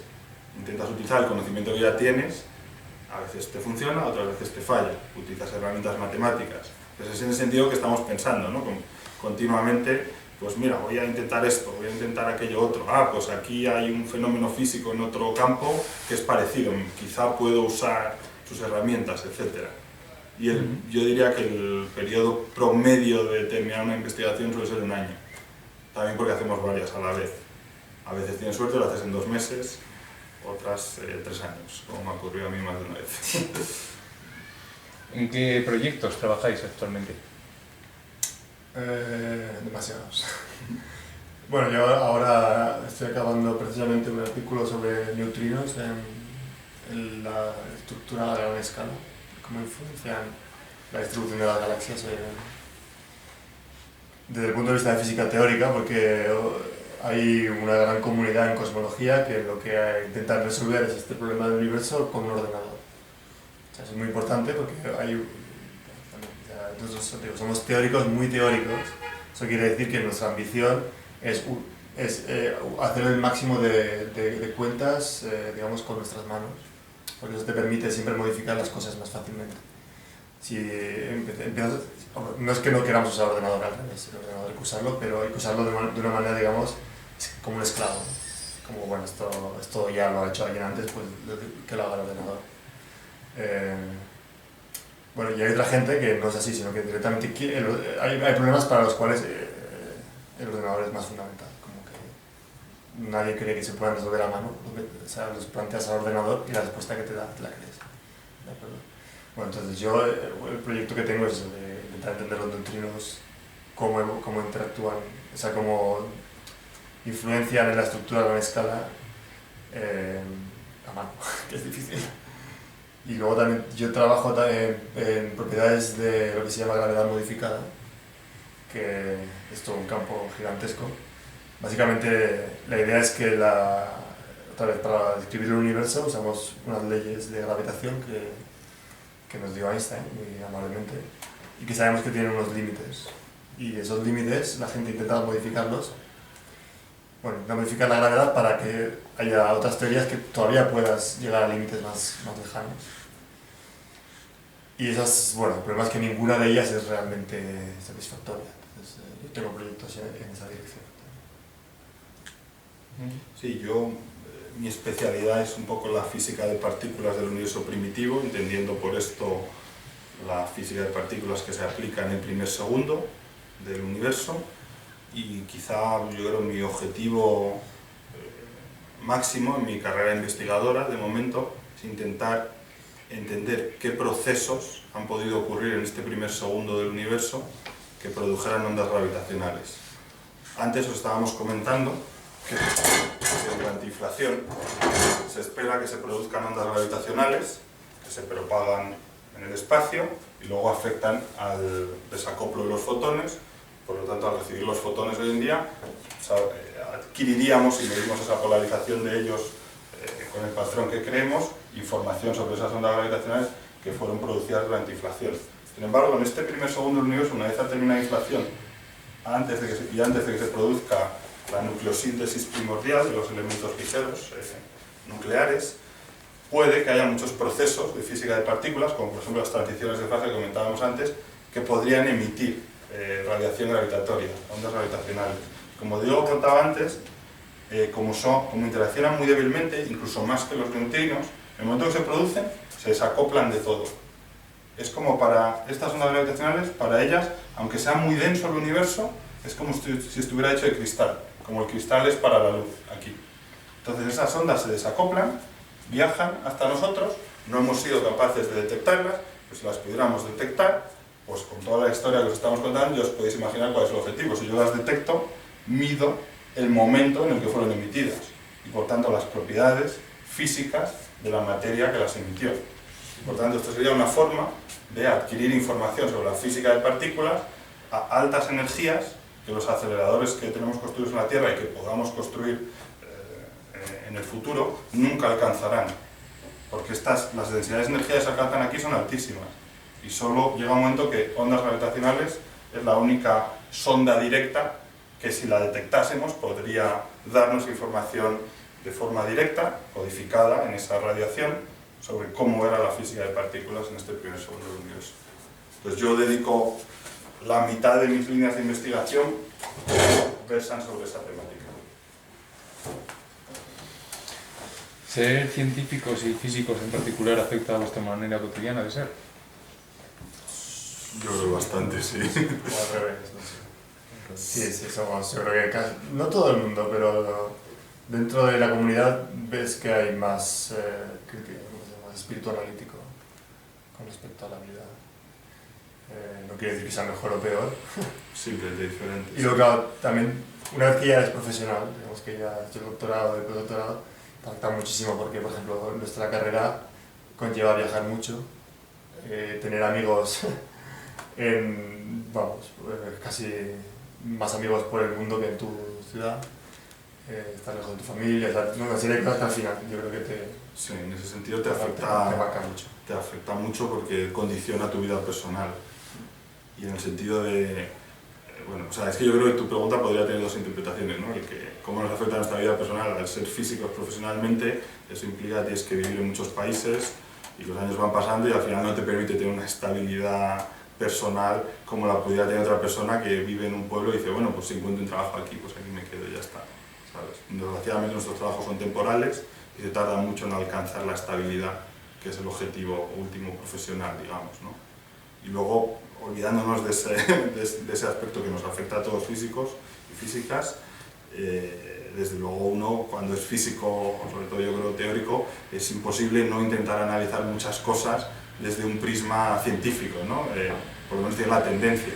Intentas utilizar el conocimiento que ya tienes, a veces te funciona, otras veces te falla. Utilizas herramientas matemáticas. Entonces es en el sentido que estamos pensando, ¿no? Continuamente, pues mira, voy a intentar esto, voy a intentar aquello otro. Ah, pues aquí hay un fenómeno físico en otro campo que es parecido, quizá puedo usar sus herramientas, etc. Y yo diría que el periodo promedio de terminar una investigación suele ser 1 año. También porque hacemos varias a la vez. A veces tienes suerte, lo haces en 2 meses, otras 3 años, como me ha ocurrido a mí más de una vez. ¿En qué proyectos trabajáis actualmente? Demasiados. Bueno, yo ahora estoy acabando precisamente un artículo sobre neutrinos en la estructura a gran escala, cómo influencian la distribución de las galaxias desde el punto de vista de física teórica, porque hay una gran comunidad en cosmología que lo que intentan resolver es este problema del universo con un ordenador. O sea, es muy importante porque hay... Nosotros somos teóricos, muy teóricos. Eso quiere decir que nuestra ambición es hacer el máximo de cuentas, digamos, con nuestras manos, porque eso te permite siempre modificar las cosas más fácilmente. Si no es que no queramos usar ordenador, al revés, el ordenador hay que usarlo, pero hay que usarlo de una manera, digamos, como un esclavo. Como, bueno, esto ya lo ha hecho alguien antes, pues que lo haga el ordenador. Bueno, y hay otra gente que no es así, sino que directamente hay problemas para los cuales el ordenador es más fundamental. Como que nadie cree que se puedan resolver a mano, o sea, los planteas al ordenador y la respuesta que te da, te la crees. ¿De acuerdo? Bueno, entonces yo, el proyecto que tengo es de intentar entender los neutrinos, cómo interactúan, o sea, cómo influencian en la estructura a gran escala a mano, que es difícil. Y luego también yo trabajo en propiedades de lo que se llama gravedad modificada, que es todo un campo gigantesco. Básicamente la idea es que otra vez para describir el universo usamos unas leyes de gravitación que nos dio Einstein muy amablemente y que sabemos que tienen unos límites. Y esos límites la gente intenta modificarlos. Bueno, intenta modificar la gravedad para que haya otras teorías que todavía puedas llegar a límites más lejanos. Y esas, bueno, el problema es que ninguna de ellas es realmente satisfactoria. Entonces, yo tengo proyectos en esa dirección. Sí, mi especialidad es un poco la física de partículas del universo primitivo, entendiendo por esto la física de partículas que se aplica en el primer segundo del universo. Y quizá yo creo mi objetivo máximo en mi carrera investigadora de momento es intentar entender qué procesos han podido ocurrir en este primer segundo del universo que produjeran ondas gravitacionales. Antes os estábamos comentando que durante inflación se espera que se produzcan ondas gravitacionales que se propagan en el espacio y luego afectan al desacoplo de los fotones. Por lo tanto, al recibir los fotones hoy en día, adquiriríamos, si medimos esa polarización de ellos con el patrón que creemos, información sobre esas ondas gravitacionales que fueron producidas durante inflación. Sin embargo, en este primer segundo del universo, una vez ha terminado la inflación, antes de que se produzca la nucleosíntesis primordial de los elementos ligeros nucleares, puede que haya muchos procesos de física de partículas, como por ejemplo las transiciones de fase que comentábamos antes, que podrían emitir radiación gravitatoria, ondas gravitacionales. Como Diego contaba antes, como interaccionan muy débilmente, incluso más que los neutrinos, en el momento que se producen, se desacoplan de todo. Es como para estas ondas gravitacionales, para ellas, aunque sea muy denso el universo, es como si estuviera hecho de cristal, como el cristal es para la luz, aquí. Entonces esas ondas se desacoplan, viajan hasta nosotros, no hemos sido capaces de detectarlas, pues si las pudiéramos detectar, pues con toda la historia que os estamos contando, ya os podéis imaginar cuál es el objetivo. Si yo las detecto, mido el momento en el que fueron emitidas y por tanto las propiedades físicas de la materia que las emitió. Y, por tanto, esto sería una forma de adquirir información sobre la física de partículas a altas energías que los aceleradores que tenemos construidos en la Tierra y que podamos construir en el futuro nunca alcanzarán, porque las densidades de energía que se alcanzan aquí son altísimas y solo llega un momento que ondas gravitacionales es la única sonda directa que si la detectásemos podría darnos información de forma directa, codificada en esa radiación, sobre cómo era la física de partículas en este primer segundo del universo. Entonces yo dedico la mitad de mis líneas de investigación versan sobre esa temática. ¿Ser científicos y físicos en particular afecta a vuestra manera cotidiana de ser? Yo creo bastante, sí. O al revés, no sé. Sí, somos, yo creo que no todo el mundo, pero dentro de la comunidad ves que hay más, más espíritu analítico con respecto a la vida. No quiere decir que sea mejor o peor. Simplemente diferente. Y luego, claro, también, una vez que ya eres profesional, digamos que ya has hecho el doctorado, el postdoctorado, impacta muchísimo porque, por ejemplo, nuestra carrera conlleva viajar mucho, tener amigos casi más amigos por el mundo que en tu ciudad, estar lejos de tu familia, una serie de cosas que al final yo creo que Sí, en ese sentido te marca mucho. Te afecta mucho porque condiciona tu vida personal. Y en el sentido de... Bueno, o sea, es que yo creo que tu pregunta podría tener dos interpretaciones, ¿no? El que cómo nos afecta nuestra vida personal al ser físicos profesionalmente, eso implica que tienes que vivir en muchos países y los años van pasando y al final no te permite tener una estabilidad personal como la pudiera tener otra persona que vive en un pueblo y dice, bueno, pues si encuentro un trabajo aquí, pues aquí me quedo y ya está, ¿sabes? Desgraciadamente nuestros trabajos son temporales y se tarda mucho en alcanzar la estabilidad, que es el objetivo último profesional, digamos, ¿no? Y luego, olvidándonos de ese aspecto que nos afecta a todos físicos y físicas, desde luego uno, cuando es físico, sobre todo yo creo teórico, es imposible no intentar analizar muchas cosas desde un prisma científico, ¿no? Por lo menos tiene la tendencia.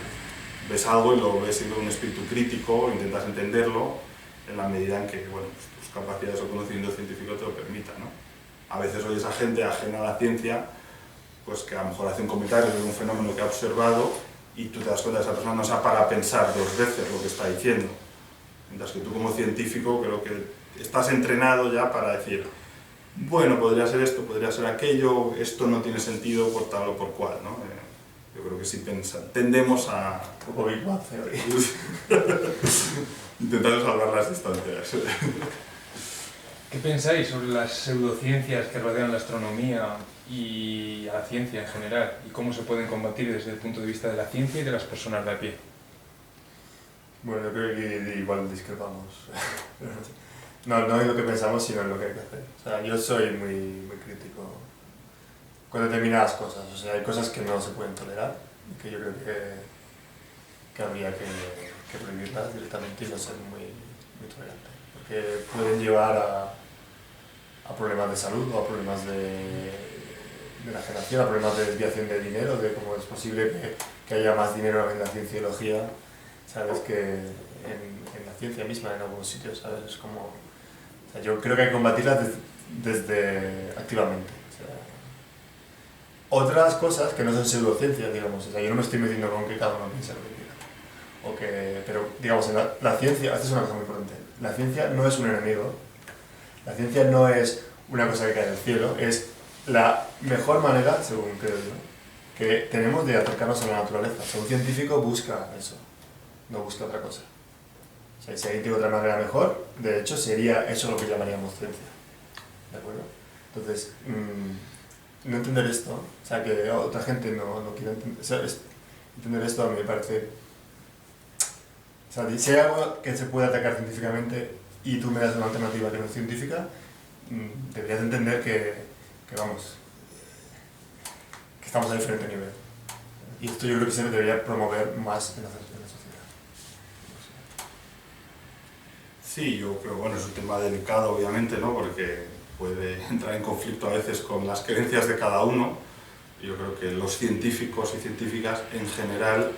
Ves algo y lo ves con un espíritu crítico, intentas entenderlo en la medida en que, bueno, pues tus capacidades o conocimiento científico te lo permitan, ¿no? A veces oyes a gente ajena a la ciencia, pues que a lo mejor hace un comentario de un fenómeno que ha observado y tú te das cuenta de que esa persona no se para a pensar dos veces lo que está diciendo. Mientras que tú como científico creo que estás entrenado ya para decir, bueno, podría ser esto, podría ser aquello, esto no tiene sentido por tal o por cual, ¿no? Yo creo que sí tendemos a... Un poco Big Bang Theory. Intentar salvar las distancias. ¿Qué pensáis sobre las pseudociencias que rodean la astronomía y a la ciencia en general? ¿Y cómo se pueden combatir desde el punto de vista de la ciencia y de las personas de a pie? Bueno, yo creo que igual discrepamos. No en lo que pensamos, sino en lo que hay que hacer. O sea, yo soy muy crítico con determinadas cosas. O sea, hay cosas que no se pueden tolerar y que yo creo que habría que prohibirlas directamente y no ser muy tolerante. Porque pueden llevar a problemas de salud o a problemas de enajenación, a problemas de desviación de dinero, de cómo es posible que haya más dinero en la cienciología, ¿sabes? Que en la ciencia misma, en algunos sitios, ¿sabes? Es como... O sea, yo creo que hay que combatirlas desde activamente. O sea, otras cosas que no son pseudociencias, digamos, o sea, yo no me estoy metiendo con que cada uno piensa lo que quiera. Pero, digamos, en la ciencia, esta es una cosa muy importante, la ciencia no es un enemigo, la ciencia no es una cosa que cae del cielo, es la mejor manera, según creo yo, que tenemos de acercarnos a la naturaleza. O sea, un científico busca eso, no busca otra cosa. O sea, si alguien tiene otra manera mejor, de hecho sería eso lo que llamaríamos ciencia. ¿De acuerdo? Entonces, no entender esto, o sea, que otra gente no quiere entender, o sea, entender esto a mí me parece... O sea, si hay algo que se puede atacar científicamente y tú me das una alternativa que no es científica, deberías entender que vamos, que estamos a diferente nivel. Y esto yo creo que se debería promover más en la sociedad. Sí, yo creo, bueno, es un tema delicado obviamente, ¿no? Porque puede entrar en conflicto a veces con las creencias de cada uno. Yo creo que los científicos y científicas en general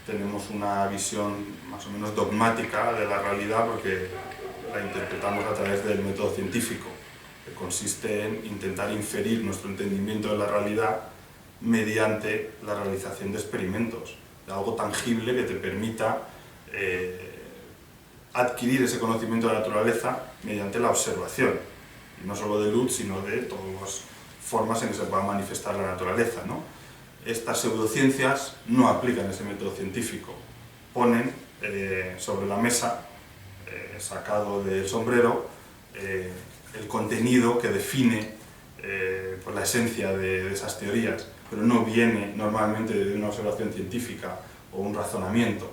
tenemos una visión más o menos dogmática de la realidad porque la interpretamos a través del método científico, que consiste en intentar inferir nuestro entendimiento de la realidad mediante la realización de experimentos, de algo tangible que te permita adquirir ese conocimiento de la naturaleza mediante la observación, y no solo de luz, sino de todas las formas en que se pueda manifestar la naturaleza, ¿no? Estas pseudociencias no aplican ese método científico, ponen sobre la mesa sacado del sombrero el contenido que define pues la esencia de esas teorías, pero no viene normalmente de una observación científica o un razonamiento.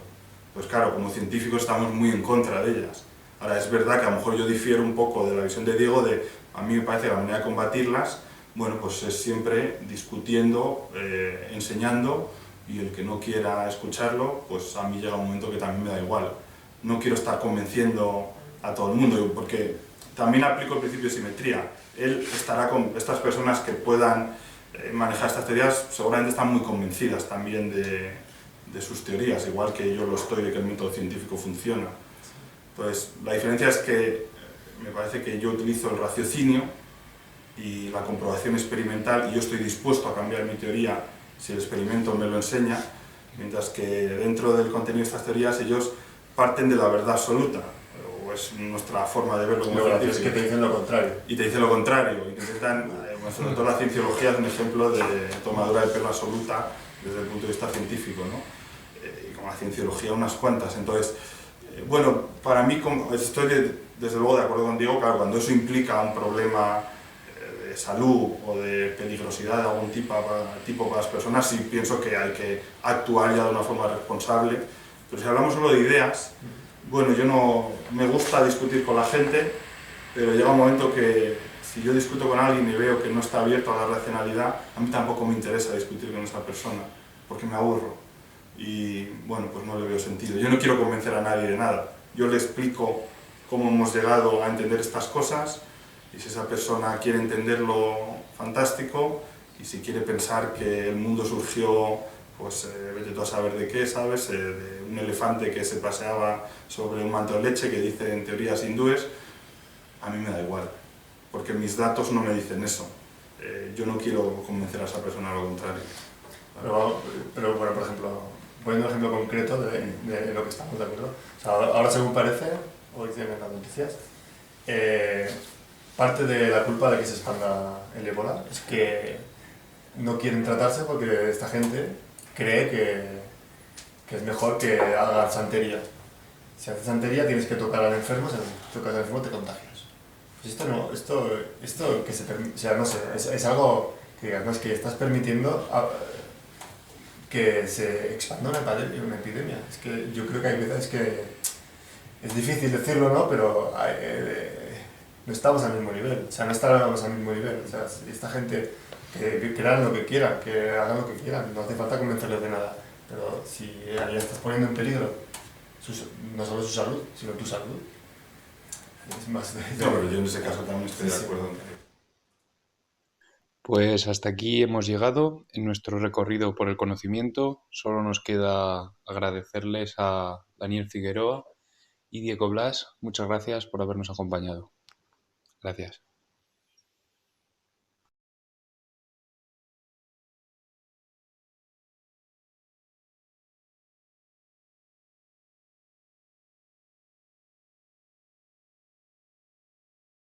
Pues claro, como científicos estamos muy en contra de ellas. Ahora, es verdad que a lo mejor yo difiero un poco de la visión de Diego, a mí me parece que la manera de combatirlas, bueno, pues es siempre discutiendo, enseñando, y el que no quiera escucharlo, pues a mí llega un momento que también me da igual. No quiero estar convenciendo a todo el mundo, porque también aplico el principio de simetría. Él estará con estas personas que puedan manejar estas teorías, seguramente están muy convencidas también de sus teorías, igual que yo lo estoy de que el método científico funciona. Entonces, la diferencia es que me parece que yo utilizo el raciocinio y la comprobación experimental, y yo estoy dispuesto a cambiar mi teoría si el experimento me lo enseña, mientras que dentro del contenido de estas teorías ellos parten de la verdad absoluta, o es nuestra forma de verlo como científico. Es que te dicen lo contrario. Y te dicen lo contrario, y te intentan, sobre todo la cienciología es un ejemplo de tomadura de pelo absoluta desde el punto de vista científico, ¿no? Y como la cienciología unas cuantas. Entonces, bueno, para mí estoy desde luego de acuerdo con Diego, claro, cuando eso implica un problema de salud o de peligrosidad de algún tipo para las personas, sí pienso que hay que actuar ya de una forma responsable. Pero si hablamos solo de ideas, bueno, yo no me gusta discutir con la gente, pero llega un momento que si yo discuto con alguien y veo que no está abierto a la racionalidad, a mí tampoco me interesa discutir con esa persona, porque me aburro. Y bueno, pues no le veo sentido. Yo no quiero convencer a nadie de nada. Yo le explico cómo hemos llegado a entender estas cosas, y si esa persona quiere entenderlo, fantástico, y si quiere pensar que el mundo surgió, pues vete tú a saber de qué, ¿sabes? De un elefante que se paseaba sobre un manto de leche, que dicen teorías hindúes, a mí me da igual, porque mis datos no me dicen eso. Yo no quiero convencer a esa persona a lo contrario. Pero bueno, por ejemplo, poniendo un ejemplo concreto de lo que estamos de acuerdo. O sea, ahora según parece, hoy dicen en las noticias, parte de la culpa de que se expanda el ébola es que no quieren tratarse porque esta gente cree que es mejor que hagan santería. Si haces santería tienes que tocar al enfermo, si tocas al enfermo te contagias. Pues esto no, esto que se o sea, no sé, es algo que digas, no, es que estás permitiendo que se expanda una epidemia. Es que yo creo que hay veces que es difícil decirlo, ¿no? Pero no estamos al mismo nivel, o sea, no estábamos al mismo nivel. O sea, esta gente que crean lo que quieran, que hagan lo que quieran, no hace falta convencerles de nada. Pero si ya estás poniendo en peligro no solo su salud, sino tu salud, es más... No, pero yo en ese caso también estoy de acuerdo. Pues hasta aquí hemos llegado en nuestro recorrido por el conocimiento. Solo nos queda agradecerles a Daniel Figueroa y Diego Blas. Muchas gracias por habernos acompañado. Gracias.